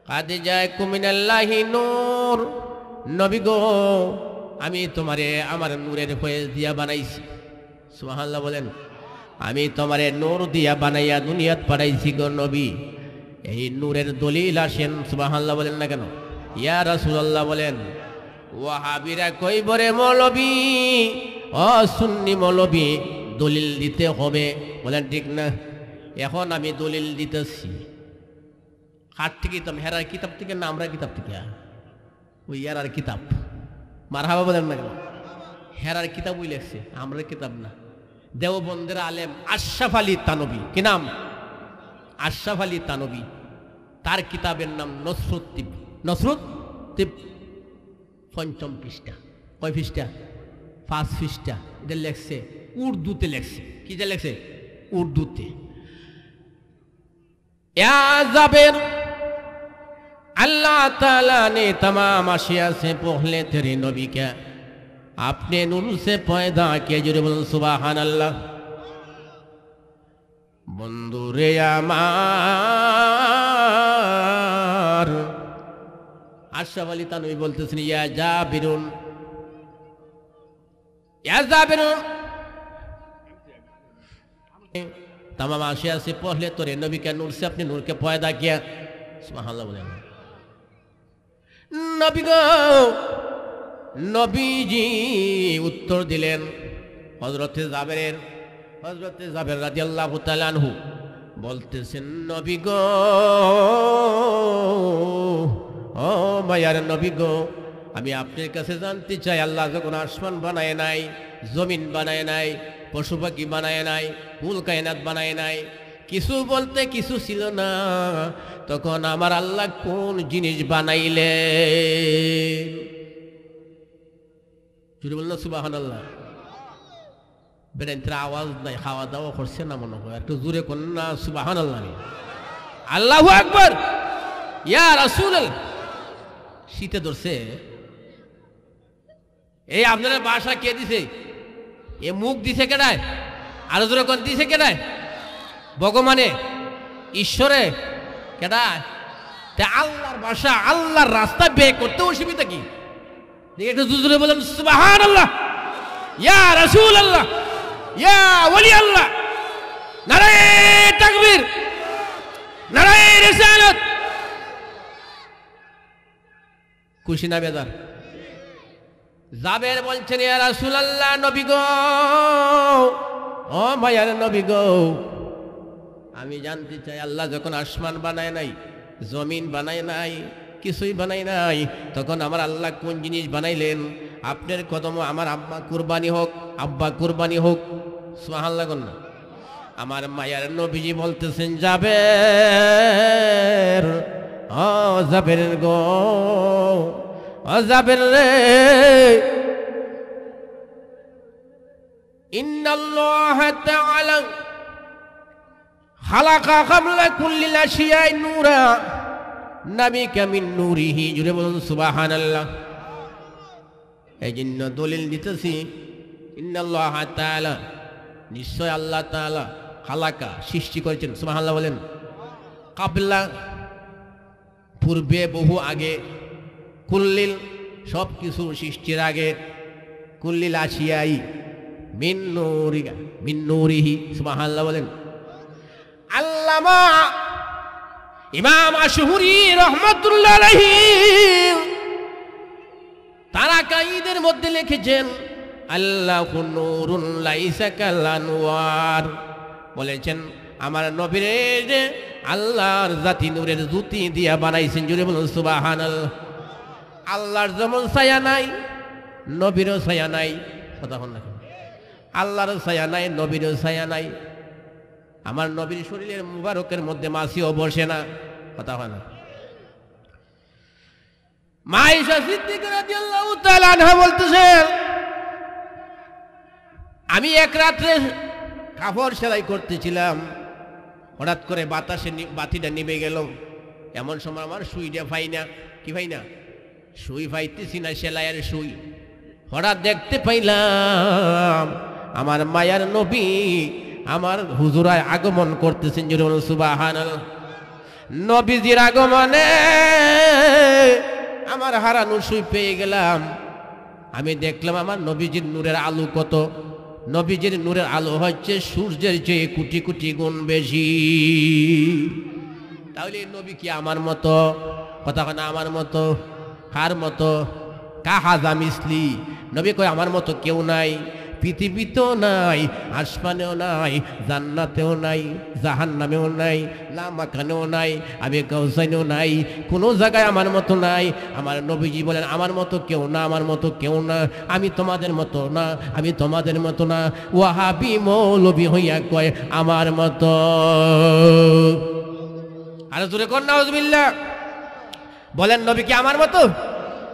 খাদিজাকুম মিনাল্লাহি নূর নবী গো আমি তোমারে আমার নূরের ফয়েজ দিয়া বানাইছি সুবহানাল্লাহ বলেন আমি তোমারে নূর দিয়া বানাইয়া দুনিয়াত পাঠাইছি গো নবী এই নূরের দলিল আসেন সুবহানাল্লাহ বলেন না কেন ইয়া রাসূলুল্লাহ বলেন ওয়াহাবিরা কইবরে মৌলবী ও সুন্নি মৌলবী দলিল দিতে হবে বলেন ঠিক না এখন আমি দলিল দিতেছি হাত থেকে তো হেরার কিতাব থেকে না আমরা কিতাব থেকে ওই হেরার কিতাব মারহাবা বলেন না কেন হেরার কিতাব ওই লেখছে আমরা কিতাব না দেওবন্দের আলেম আশরাফ আলী তানবী কি নাম আশরাফ আলী তানবী তার কিতাবের নাম নসরুত তিব পঞ্চম পৃষ্ঠা। কয় পৃষ্ঠা? 5 পৃষ্ঠা। এটা লেখছে উর্দুতে, লেখছে কিটা লেখছে? উর্দুতে। या जाबिर अल्लाह ताला ने तमाम अशिया से पहले तेरे नबी क्या आपने नूर से पैदा किया। जोरे बोलूं सुबहान अल्लाह। बंदुरे आमार अशरफ अली तानवी बोलतेছেন या जाबिरुन तमाम आशिया से पहले तोरे नबी के नूर से अपने नूर के पैदा किया। सुभान अल्लाह बोले नबी गो। नबीजी उत्तर दिलेन हजरत जाबिर रादियाल्लाहु ताआला अन्हु बोलतेছেন नबी गो, ও মায়ার নবী গো, আমি আপনার কাছে জানতে চাই আল্লাহ যখন আসমান বানায় নাই, জমিন বানায় নাই, পশু পাখি বানায় নাই, কুল কায়নাত বানায় নাই, কিছু বলতে কিছু ছিল না, তখন আমার আল্লাহ কোন জিনিস বানাইলেন? যদি বললেন সুবহানাল্লাহ। বেরেন্দ্র আওয়াজ নাই, খাওয়া দাওয়া করছে না মনে হয়, একটু জোরে করুন না সুবহানাল্লাহ। আল্লাহু আকবার। ইয়া রাসূলুল্লাহ। শীতে ধরছে। এই আপনার বাসা কে দিছে? এ মুখ দিছে কেডায়? আরো জোরে কোন দিছে কেডায়? ভগবানে, ঈশ্বরে, কেডায়? তে আল্লাহর ভাষা, আল্লাহর রাস্তা বে করতে অসুবিধা কি? একটু জোরে বলেন সুবহানাল্লাহ। ইয়া রাসূলুল্লাহ, ইয়া ওলি আল্লাহ। নারায়ে তাকবীর, নারায়ে রিসালাত। খুশি না বেজার? জাবের বলছেন ইয়া রাসূলুল্লাহ, নবী গো, ও মায়ার নবী গো, আমি জানতে চাই আল্লাহ যখন আসমান বানায় নাই, জমিন বানায় নাই, কিছুই বানায় নাই, তখন আমার আল্লাহ কোন জিনিস বানাইলেন? আপনার কদম আমার আব্বা কুরবানি হোক, আব্বা কুরবানি হোক। সুবহানাল্লাহ না? আমার মায়ার নবীজি বলতেছেন জাবের, ও জাবের গো, ও জাবের রে, ইন্নাল্লাহ তাআলা খালাকা কাবলা কুল্লি আশিয়াই নূরা নাবিকা মিন নূরিহি। জুড়ে বলুন সুবহানাল্লাহ। এই জন্য দলিল দিতেছি, ইন্নাল্লাহ তাআলা, নিশ্চয় আল্লাহ তাআলা, খালাকা সৃষ্টি করেছেন। সুবহানাল্লাহ বলেন। কাবলা পূর্বে, বহু আগে, কুল্লিল সব কিছু সৃষ্টির আগে, কুল্লিল আশিয়াই মিন নূরিকা মিন নূরিহি। সুবহানাল্লাহ বলেন। আল্লামা ইমাম আশহুরি রাহমাতুল্লাহ আলাইহি তারা কাঈদের মধ্যে লিখেছেন আল্লাহু নূরুন লাইসা কাল আনওয়ার, বলেছেন আমার নবীর যে আল্লাহর জাতি নূরের জ্যোতি দিয়া বানাইছেন। জুড়ে বলুন সুবহানাল্লাহ। আল্লাহর যেমন ছায়া নাই, নবীরও ছায়া নাই। কথা বল না, আল্লাহরও ছায়া নাই, নবীরও ছায়া নাই। আমার নবীর শরীরের মুবারকের মধ্যে মাছিও বসে না। কথা হয় না? মা আয়েশা সিদ্দিকা রাদিয়াল্লাহু তাআলা আনহা বলতেছেন, আমি এক রাত্রে কাপড় সেলাই করতেছিলাম, হঠাৎ করে বাতাসে বাতিটা নিভে গেল। এমন সময় আমার সুইটা পাই না। কি পাই না? সুই পাইতেছি না, সেলাইয়ের সুই। হঠাৎ দেখতে পাইলাম আমার মায়ার নবী আমার হুজুরায় আগমন করতেছেন। জুড়ে বলুন সুবহানাল্লাহ। নবীজির আগমনে আমার হারানো সুই পেয়ে গেলাম। আমি দেখলাম আমার নবীজির নূরের আলো কত। নবীজির নূরের আলো হচ্ছে সূর্যের চেয়ে কোটি কোটি গুণ বেশি। তাহলে নবী কি আমার মতো? কথা না, আমার মতো। কার মতো? কাহাজা মিসলি। নবী কয় আমার মতো কেউ নাই, পৃথিবীতেও নাই, আসমানেও নাই, জান্নাতেও নাই, জাহান্নামেও নাই, লামাকানেও নাই, আমি কাউসাইনেও নাই, কোনো জায়গায় আমার মতো নাই। আমার নবীজি বলেন আমার মতো কেউ না, আমার মতো কেউ না, আমি তোমাদের মতো না, আমি তোমাদের মতো না। ওয়াহাবি মৌলবি হইয়া কয় আমার মতো। আরে জোরে কর নাউজুবিল্লাহ। বলেন নবী কি আমার মতো?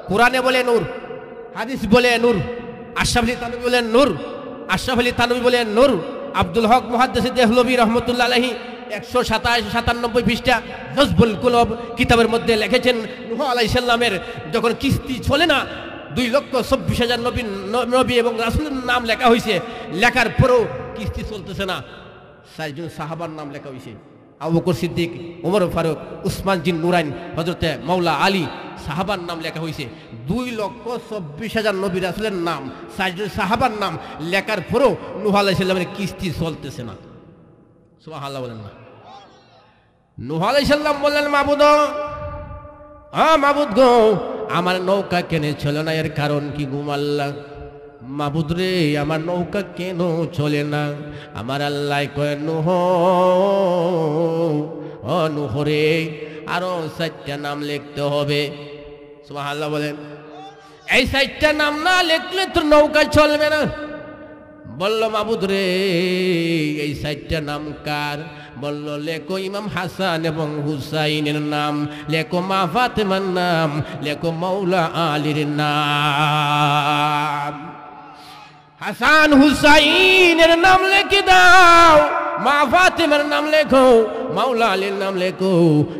কোরআনে বলে নূর, হাদিস বলে নূর, আশরাফ আলী থানভী বলেন নূর, আশরাফ আলী থানভী বলেন নূর। আব্দুল হক মুহাদ্দিস দেহলভী রহমতুল্লাহ আলাইহি 197 পৃষ্ঠা জজবুল কুলুব কিতাবের মধ্যে লিখেছেন, নূহ আলাইহিস সালামের যখন কিস্তি চলে না, 2,24,000 নবী এবং রাসূলের নাম লেখা হয়েছে, লেখার পরেও কিস্তি চলতেছে না, 4 জন সাহাবার নাম লেখা হয়েছে, আবু বকর সিদ্দিক, ওমর ফারুক, উসমান জিন নুরাইন, হযরতে মাওলা আলী, সাহাবার নাম লেখা হয়েছে। 2,24,000 নবী রাসূলের নাম, 4 জন সাহাবার নাম লেখার পরেও নূহ আলাইহিস সালামের কিস্তি চলতেছে না। সুবহানাল্লাহ বলেন না। নূহ আলাইহিস সালাম বললেন, মাবুদ, মাবুদ গো, আমার নৌকা কেন চলে না, এর কারণ কি গো আল্লাহ? মাবুদ রে, আমার নৌকা কেন চলে না? আমার আল্লাহ কয়, নূহ, ও নূহ রে, আরো 4টা নাম লিখতে হবে। সুবহানাল্লাহ বলেন। এই 4টা নাম না লিখলে তোর নৌকা চলবে না। বলল, মাবুদ রে, এই 4টা নাম কার? বলল, লেখো ইমাম হাসান এবং হুসাইনের নাম, লেখো মা ফাতেমার নাম, লেখো মাওলা আলীর নাম। হাসান হুসাইনের নাম লিখে দাও, মা ফাতেমার নাম লেখো, মাওলা আলীর নাম লেখো।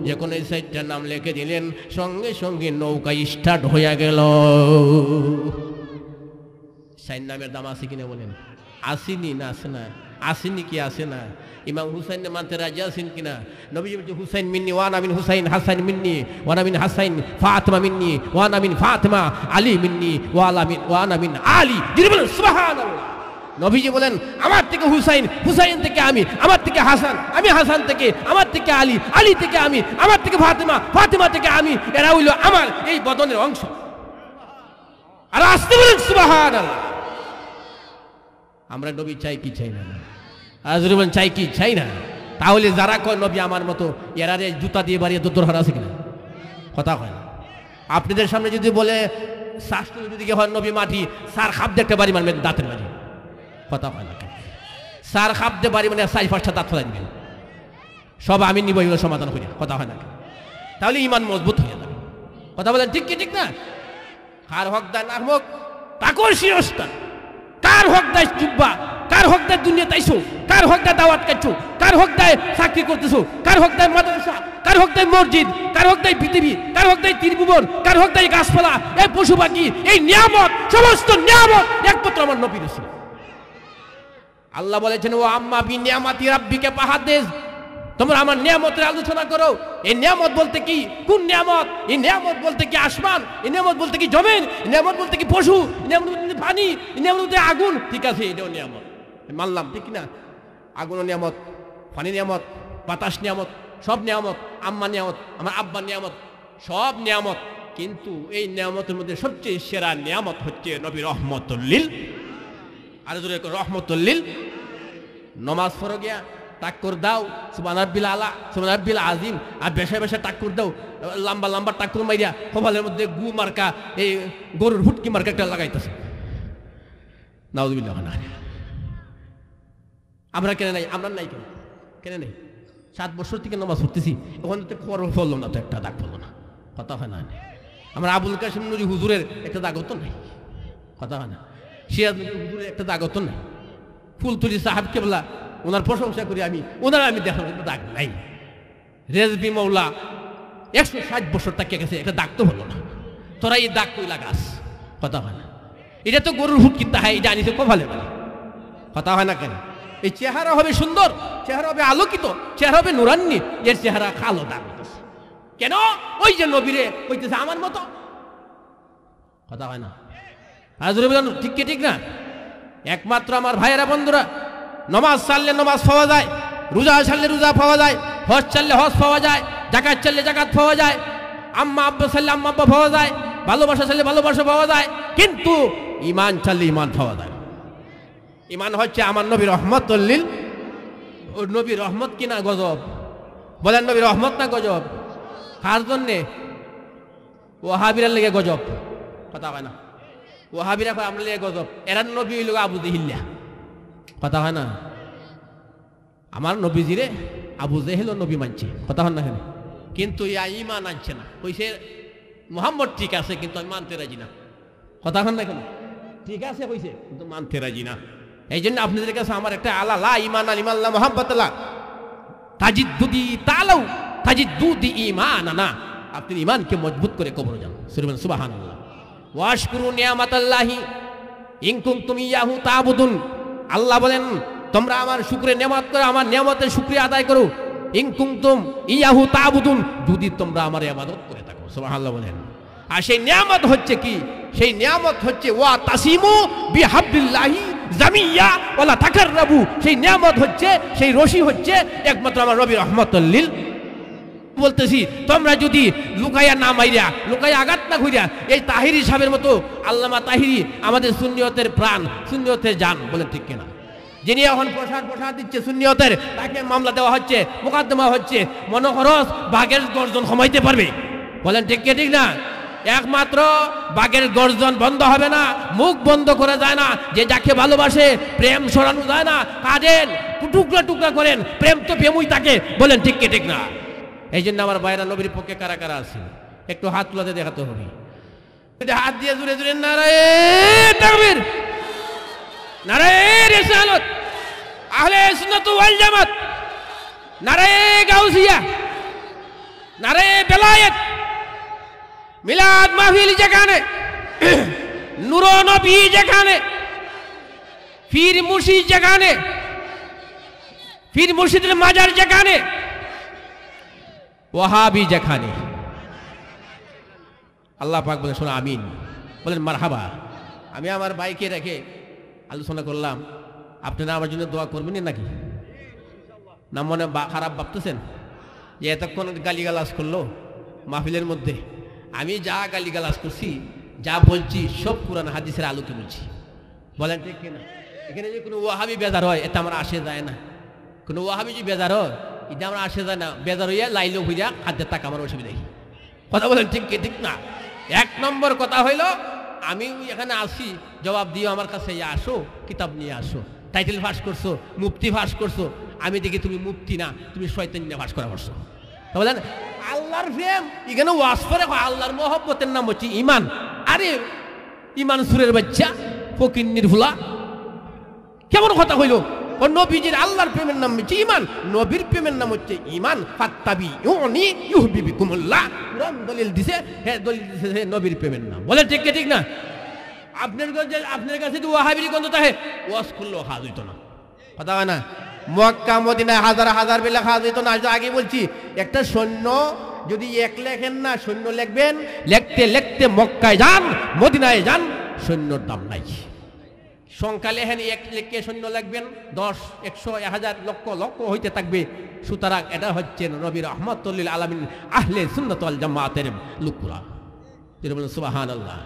যখন এই 4টা নাম লিখে দিলেন, সঙ্গে সঙ্গে নৌকা স্টার্ট হয়ে গেল। 4 নামের দাম আছে কিনা বলেন? আসেনি না? আসে না? আসেনি কি আসে না? ইমাম হুসাইন মানতে রাজি আছেন কিনা? নবী বলছে, হুসাইন মিন্নি ওয়ানা মিন হুসাইন, হাসান মিন্নি ওয়ানা মিন হাসাইন, ফাতেমা মিন্নি ওয়ানা মিন ফাতেমা, আলী মিন্নি ওয়ানা মিন আলী। যিনি বলেন সুবহানাল্লাহ। নবীজি বলেন, আমার থেকে হুসাইন, হুসাইন থেকে আমি, আমার থেকে হাসান, আমি হাসান থেকে, আমার থেকে আলী, আলী থেকে আমি, আমার থেকে ফাতেমা, ফাতেমা থেকে আমি, এরা হইল আমার এই বদনের অংশ। আর আসতে বলেন সুবহানাল্লাহ। আমরা নবী চাই কি চাই না? আজরে বলেন, চাই কি চাই না? তাহলে যারা কয় নবী আমার মতো, এরারে জুতা দিয়ে বাড়িয়ে দরকার আছে কিনা? কথা হয় না। আপনাদের সামনে যদি বলে শাস্ত্র যদি হয় নবী মাটি, সার খাপ দেখতে বাড়ি মারবেন দাঁতের বাড়ি, কথা হয় না। সার খাপ দিয়ে বাড়ি মানে 4-5টা দাঁত ফেলাই দিবেন, সব আমি নিব, এগুলো সমাধান করি, কথা হয় না। তাহলে ইমান মজবুত হয়ে যাবে। কথা বলেন ঠিক কি ঠিক না? কার হক দেয় না হোক, তাকর শিরস্থান। কার হক দেয় জুব্বা, কার হক দেয় দুনিয়া তাইছো, কার হক দেয় দাওয়াত কাটছো, কার হক দেয় চাকরি করতেছো, কার হক দেয় মাদ্রাসা, কার হক দেয় মসজিদ, কার হক দেয় পৃথিবী, কার হক দেয় ত্রিভুবন, কার হক দেয় গাছপালা, এই পশু পাখি, এই নিয়ামত, সমস্ত নিয়ামত একমাত্র আমার নবীর রাসূল। আল্লাহ বলেছেন, ও আম্মা বি নিয়ামাতি রাব্বিকা ফাহাদ্দিস, তোমরা আমার নিয়ামতের আলোচনা করো। এই নিয়ামত বলতে কি? কোন নিয়ামত? এই নিয়ামত বলতে কি আসমান, এই নিয়ামত বলতে কি জমিন, এই নিয়ামত বলতে কি পশু, এই নিয়ামত বলতে পানি, এই নিয়ামত বলতে আগুন। ঠিক আছে, এটাও নিয়ামত মানলাম, ঠিক না? আগুন নিয়ামত, পানি নিয়ামত, বাতাস নিয়ামত, সব নিয়ামত। আম্মা নিয়ামত, আমার আব্বা নিয়ামত, সব নিয়ামত। কিন্তু এই নিয়ামতের মধ্যে সবচেয়ে সেরা নিয়ামত হচ্ছে নবী রহমতুল লিল, আর জোরে রহমতুল লিল। নমাজ পড়ো গিয়া টাক্কর দাও, সুবহান রাব্বিল আলা, সুবহান রাব্বিল আজিম, আর বেশা বেশা টাক্কর দাও, লম্বা লম্বা টাক্কর মাইরা কপালের মধ্যে গু মার্কা, এই গরুর হুটকি মার্কা একটা লাগাইতেছে। নাউযুবিল্লাহ। আমরা কেন নাই? আমরা নাই কেন? কেন নেই? 7 বছর থেকে নামাজ পড়তেছি, ওখানে তো খবর পড়লো না, তো একটা দাগ পড়লো না, কথা হয় না। আমরা আবুল কাসিম নুরি হুজুরের একটা দাগও তো নাই, কথা হয় না। সিরাজ নুরি হুজুরের একটা দাগও তো নাই। ফুলতুলি সাহেব কেবলা, ওনার প্রশংসা করি আমি, ওনার আমি দেখার একটা দাগ নাই। রেজবি মৌলা 160 বছর তাকে গেছে, একটা দাগ তো হলো না। তোরা এই দাগ কই লাগাস, কথা হয় না। এটা তো গরুর হুট কিনতে হয়, এটা আনিছে কপালে মানে, কথা হয় না কেন? এই চেহারা হবে সুন্দর, চেহারা হবে আলোকিত, চেহারা হবে নুরান্নি, এর চেহারা কালো দাগ হইতেছে কেন? ওই যে নবীরে হইতেছে আমার মতো, কথা হয় না। হাজরে বলেন ঠিক কি ঠিক না? একমাত্র আমার ভাইয়েরা বন্ধুরা, নমাজ ছাড়লে নমাজ পাওয়া যায়, রোজা ছাড়লে রোজা পাওয়া যায়, হজ ছাড়লে হজ পাওয়া যায়, জাকাত ছাড়লে জাকাত পাওয়া যায়, আম্মা আব্বা ছাড়লে আম্মা আব্বা পাওয়া যায়, ভালোবাসা ছাড়লে ভালোবাসা পাওয়া যায়, কিন্তু ইমান ছাড়লে ইমান পাওয়া যায়। ইমান হচ্ছে আমার নবী রহমতুল লিল। ও নবী রহমত কিনা গজব? বলেন নবী রহমত না গজব? কার জন্যে? ওয়াহাবিরার লেগে গজব, কথা হয় না। ওয়াহাবিরা আমরা লেগে গজব, এরা নবী হইল আবু জেহিল্লা, কথা হয় না। আমার নবীজিরে আবু জেহেল নবী মানছে, কথা হয় না কেন? কিন্তু ইমান আনছে না, কইছে মোহাম্মদ ঠিক আছে কিন্তু আমি মানতে রাজি না, কথা হন না কেন? ঠিক আছে হয়েছে, কিন্তু মানতে রাজি না। এই জন্য আপনাদের কাছে আমার একটা আলা লা ইমান আল ইমান লা মুহাব্বাতাল্লাহ তাজিদ্দুদি তালাউ তাজিদ্দুদি ঈমানানা, আপনি ঈমানকে মজবুত করে কবর যান। সুবহানাল্লাহ। ওয়াশকুরু নিয়ামাতাল্লাহি ইন কুনতুম ইয়াহু তা'বুদুন, আল্লাহ বলেন তোমরা আমার শুকরিয়া নেয়ামত করে আমার নিয়ামতের শুকরিয়া আদায় করো। ইন কুনতুম ইয়াহু তা'বুদুন, যদি তোমরা আমার ইবাদত করে থাকো। সুবহানাল্লাহ বলেন। আর সেই নিয়ামত হচ্ছে কি? সেই নিয়ামত হচ্ছে ওয়া তাসিমু বিহাবলিল্লাহি জামিয়া ওয়ালা তাকাররাবু। সেই নিয়ামত হচ্ছে, সেই রশি হচ্ছে একমাত্র আমার নবী রাহমাতুল লিল। বলতেছি তোমরা যদি লুকাইয়া না মাইরা, লুকাইয়া আঘাত না কইরা, এই তাহিরি সাহেবের মতো, আল্লামা তাহিরি আমাদের সুন্নিয়তের প্রাণ, সুন্নিয়তের জান, বলেন ঠিক কিনা? যিনি এখন প্রসাদ দিচ্ছে সুন্নিয়তের, তাকে মামলা দেওয়া হচ্ছে, মোকদ্দমা হচ্ছে, মনোখরচ বাঘের গর্জন কমাইতে পারবে? বলেন ঠিক কি ঠিক না? একমাত্র বাঘের গর্জন বন্ধ হবে না, মুখ বন্ধ করা যায় না। যে যাকে ভালোবাসে প্রেম সরানো যায় না, কাঁদেন, টুকরা টুকরা করেন, প্রেম তো প্রেমই থাকে। বলেন ঠিক কি ঠিক না? এই জন্য আমার ভাইরা নবীর পক্ষে কারা কারা আছে একটু হাত তুলাতে দেখাতে হবে। হাত দিয়ে জুড়ে জুড়ে নারায়ে তাকবীর, নারায়ে রিসালাত, আহলে সুন্নাত ওয়াল জামাত, নারায়ে গাউসিয়া, নারায়ে বেলায়েত, মিলাদ মাহফিল যেখানে, নূর নবী যেখানে, পীর মুর্শিদ যেখানে, পীর মুর্শিদের মাজার যেখানে, ওয়াহাবি যেখানে, আল্লাহ পাক বলে শোনা আমিন, বলেন মারহাবা। আমি আমার ভাইকে রেখে আলোচনা করলাম, আপনারা আমার জন্য দোয়া করবেন নাকি? না মনে খারাপ ভাবতেছেন যে এতক্ষণ গালিগালাজ করলো মাহফিলের মধ্যে? আমি যা গালিগালাজ করছি, যা বলছি সব কুরআন হাদিসের আলোকে বলছি। বলেন ঠিক কিনা? এখানে যে কোনো ওয়াহাবি বেজার হয় এটা আমার আসে যায় না। কোনো ওয়াহাবি যদি বেজার হয় এটা আমার আসে যায় না। বেজার হইয়া লাইলো হইয়া খাদ্যের টাকা আমার অসুবিধা। কথা বলেন ঠিক কি ঠিক না? এক নম্বর কথা হইল, আমি এখানে আসি, জবাব দিও আমার কাছে আসো, কিতাব নিয়ে আসো। টাইটেল ফাঁস করছো, মুফতি ফাঁস করছো, আমি দেখি তুমি মুফতি না, তুমি শয়তান নিয়ে ফাঁস করা করছো। বলেন আল্লাহর প্রেম এখানে ওয়াজ করে, আল্লাহর মহব্বতের নাম হচ্ছে ইমান। আরে ইমান সুরের বাচ্চা, ফকিন্নির ভুলা, কেমন কথা হইল? ও নবীজির আল্লাহর প্রেমের নাম হচ্ছে ইমান, নবীর প্রেমের নাম হচ্ছে ইমান। ফাত্তাবিউনি ইউহিব্বুকুমুল্লাহ, কুরআন দলিল দিছে, হ্যাঁ দলিল দিছে নবীর প্রেমের নাম। বলে ঠিক কি ঠিক না? আপনার কাছে যদি ওয়াহাবির গন্ধ থাকে, ওয়াজ করলেও খাওয়া যেত না। কথা হয় না? মক্কা মদিনায় হাজার হাজার বেলা খাওয়া যেত না। আগে বলছি, একটা সৈন্য যদি এক লেখেন না, সৈন্য লিখবেন, লিখতে লিখতে মক্কায় যান, মদিনায় যান, সৈন্যর দাম নাই। সংখ্যা লেখেন, এক লিখে সৈন্য লিখবেন, 10, 100, 1000, লক্ষ লক্ষ হইতে থাকবে। সুতরাং এটা হচ্ছে নবী রাহমাতুল লিল আলামিন আহলে সুন্নাত ওয়াল জামাতের লোকরা। সুবহানাল্লাহ।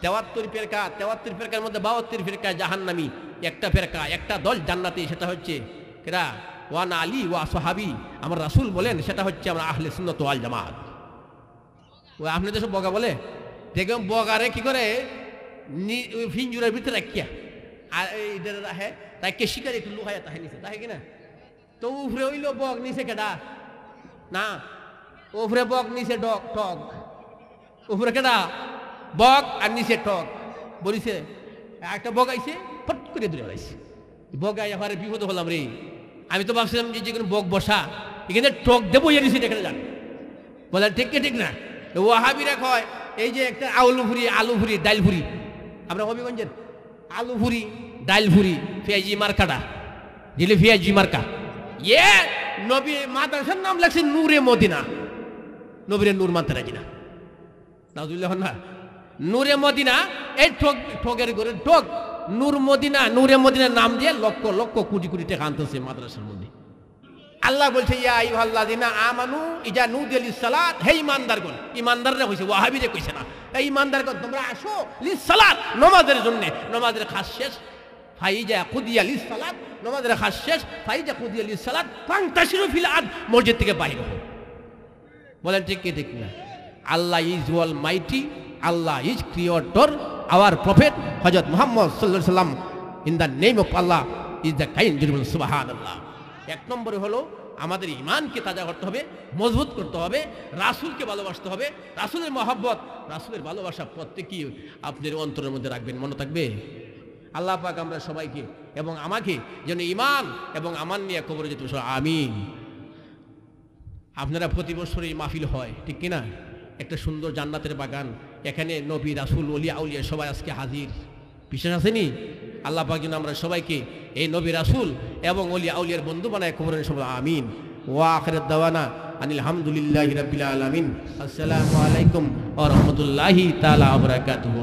73 ফিরকা, 73 ফিরকার মধ্যে 72 ফিরকা জাহান্নামী, একটা ফিরকা, একটা দল জান্নাতি। সেটা হচ্ছে কেরা? ওয়ান আলী ওয়া সাহাবী। আমার রাসূল বলেন সেটা হচ্ছে আমরা আহলে সুন্নাত ওয়াল জামাত। ওই আপনাদের সব বগা বলে, দেখুন বগারে কি করে ফিঞ্জুরের ভিতরে রাখিয়া আর এইটার রাখে, তাকে শিকারে একটু লুকাইয়া তাহে নিছে, তাহে কিনা? তো উফরে হইল বগ নিছে কেডা? না, উফরে বগ নিছে ডগ, টগ। উফরে কেডা? বগ, আর নিচে টক। বলিছে একটা বগ আইছে, ফট করে দূরে বেড়াইছে। বগাই আমার বিপদ হলাম রে। আমি তো ভাবছিলাম যে কোনো বগ বসা, এখানে টক দেবো এসেছি, এখানে যান। বলে ঠিক কি ঠিক না? ওয়াহাবিরা কয় এই যে একটা আলু ভুরি, আলু ভুরি, ডাইল ভুরি, আমরা হবিগঞ্জের আলু ভুরি, ডাইল ভুরি, পেঁয়াজি মার্কাটা দিলে পেঁয়াজি মার্কা। ইয়ে নবী মাদ্রাসার নাম লাগছে নূরে মদিনা, নবীরে নূর মানতে রাজি না। নাউজুবিল্লাহ না, নূরে মদিনা, এই ঠক, ঠকের ঘরে ঠক। নূর মদিনা, নূরে মদিনার নাম দিয়ে লক্ষ লক্ষ কোটি কোটি টাকা আনতেছে মাদ্রাসার মধ্যে। আল্লাহ বলছে ইয়া আইয়ুহাল্লাযিনা আমানু ইজা নুদিয়া লিস-সালাত, হে ঈমানদারগণ। ঈমানদাররা কইছে, ওয়াহাবিরা কইছে না। এই ঈমানদারগণ তোমরা আসো লিস-সালাত, নামাজের জন্য। নামাজের কাজ শেষ, ফাইজা কুদিয়া লিস-সালাত, নামাজের কাজ শেষ, ফাইজা কুদিয়া লিস-সালাত ফান্তাশিরু ফিল আরদ, মসজিদ থেকে বাইরে হও। বলেন ঠিক কি ঠিক না? Allah is almighty, Allah is creator, our prophet Hazrat Muhammad sallallahu alaihi wasallam, in the name of Allah is the kind. Subhanallah. এক নম্বরে হলো আমাদের ইমানকে তাজা করতে হবে, মজবুত করতে হবে, রাসূলকে ভালোবাসতে হবে। রাসূলের মহব্বত, রাসূলের ভালোবাসা প্রত্যেকেই আপনাদের অন্তরের মধ্যে রাখবেন, মনে থাকবে। আল্লাহ পাক আমরা সবাইকে এবং আমাকে যেন ইমান এবং আমান নিয়ে কবরে যেতে বসে, আমিন। আপনারা প্রতি বছর এই মাহফিল হয়, ঠিক কিনা? একটা সুন্দর জান্নাতের বাগান, এখানে নবী রাসূল ওলিয়া আউলিয়া সবাই আজকে হাজির, বিশ্বাস আসেনি? আল্লাহ পাক যেন আমরা সবাইকে এই নবী রাসূল এবং ওলিয়া আউলিয়ার বন্ধু বানায় কবরে সবাই, আমিন। ওয়া আখিরাত দাওয়ানা আনিল হামদুলিল্লাহি রাব্বিল আলামিন। আসসালামু আলাইকুম ওয়া রাহমাতুল্লাহি তাআলা ওয়া বারাকাতুহু।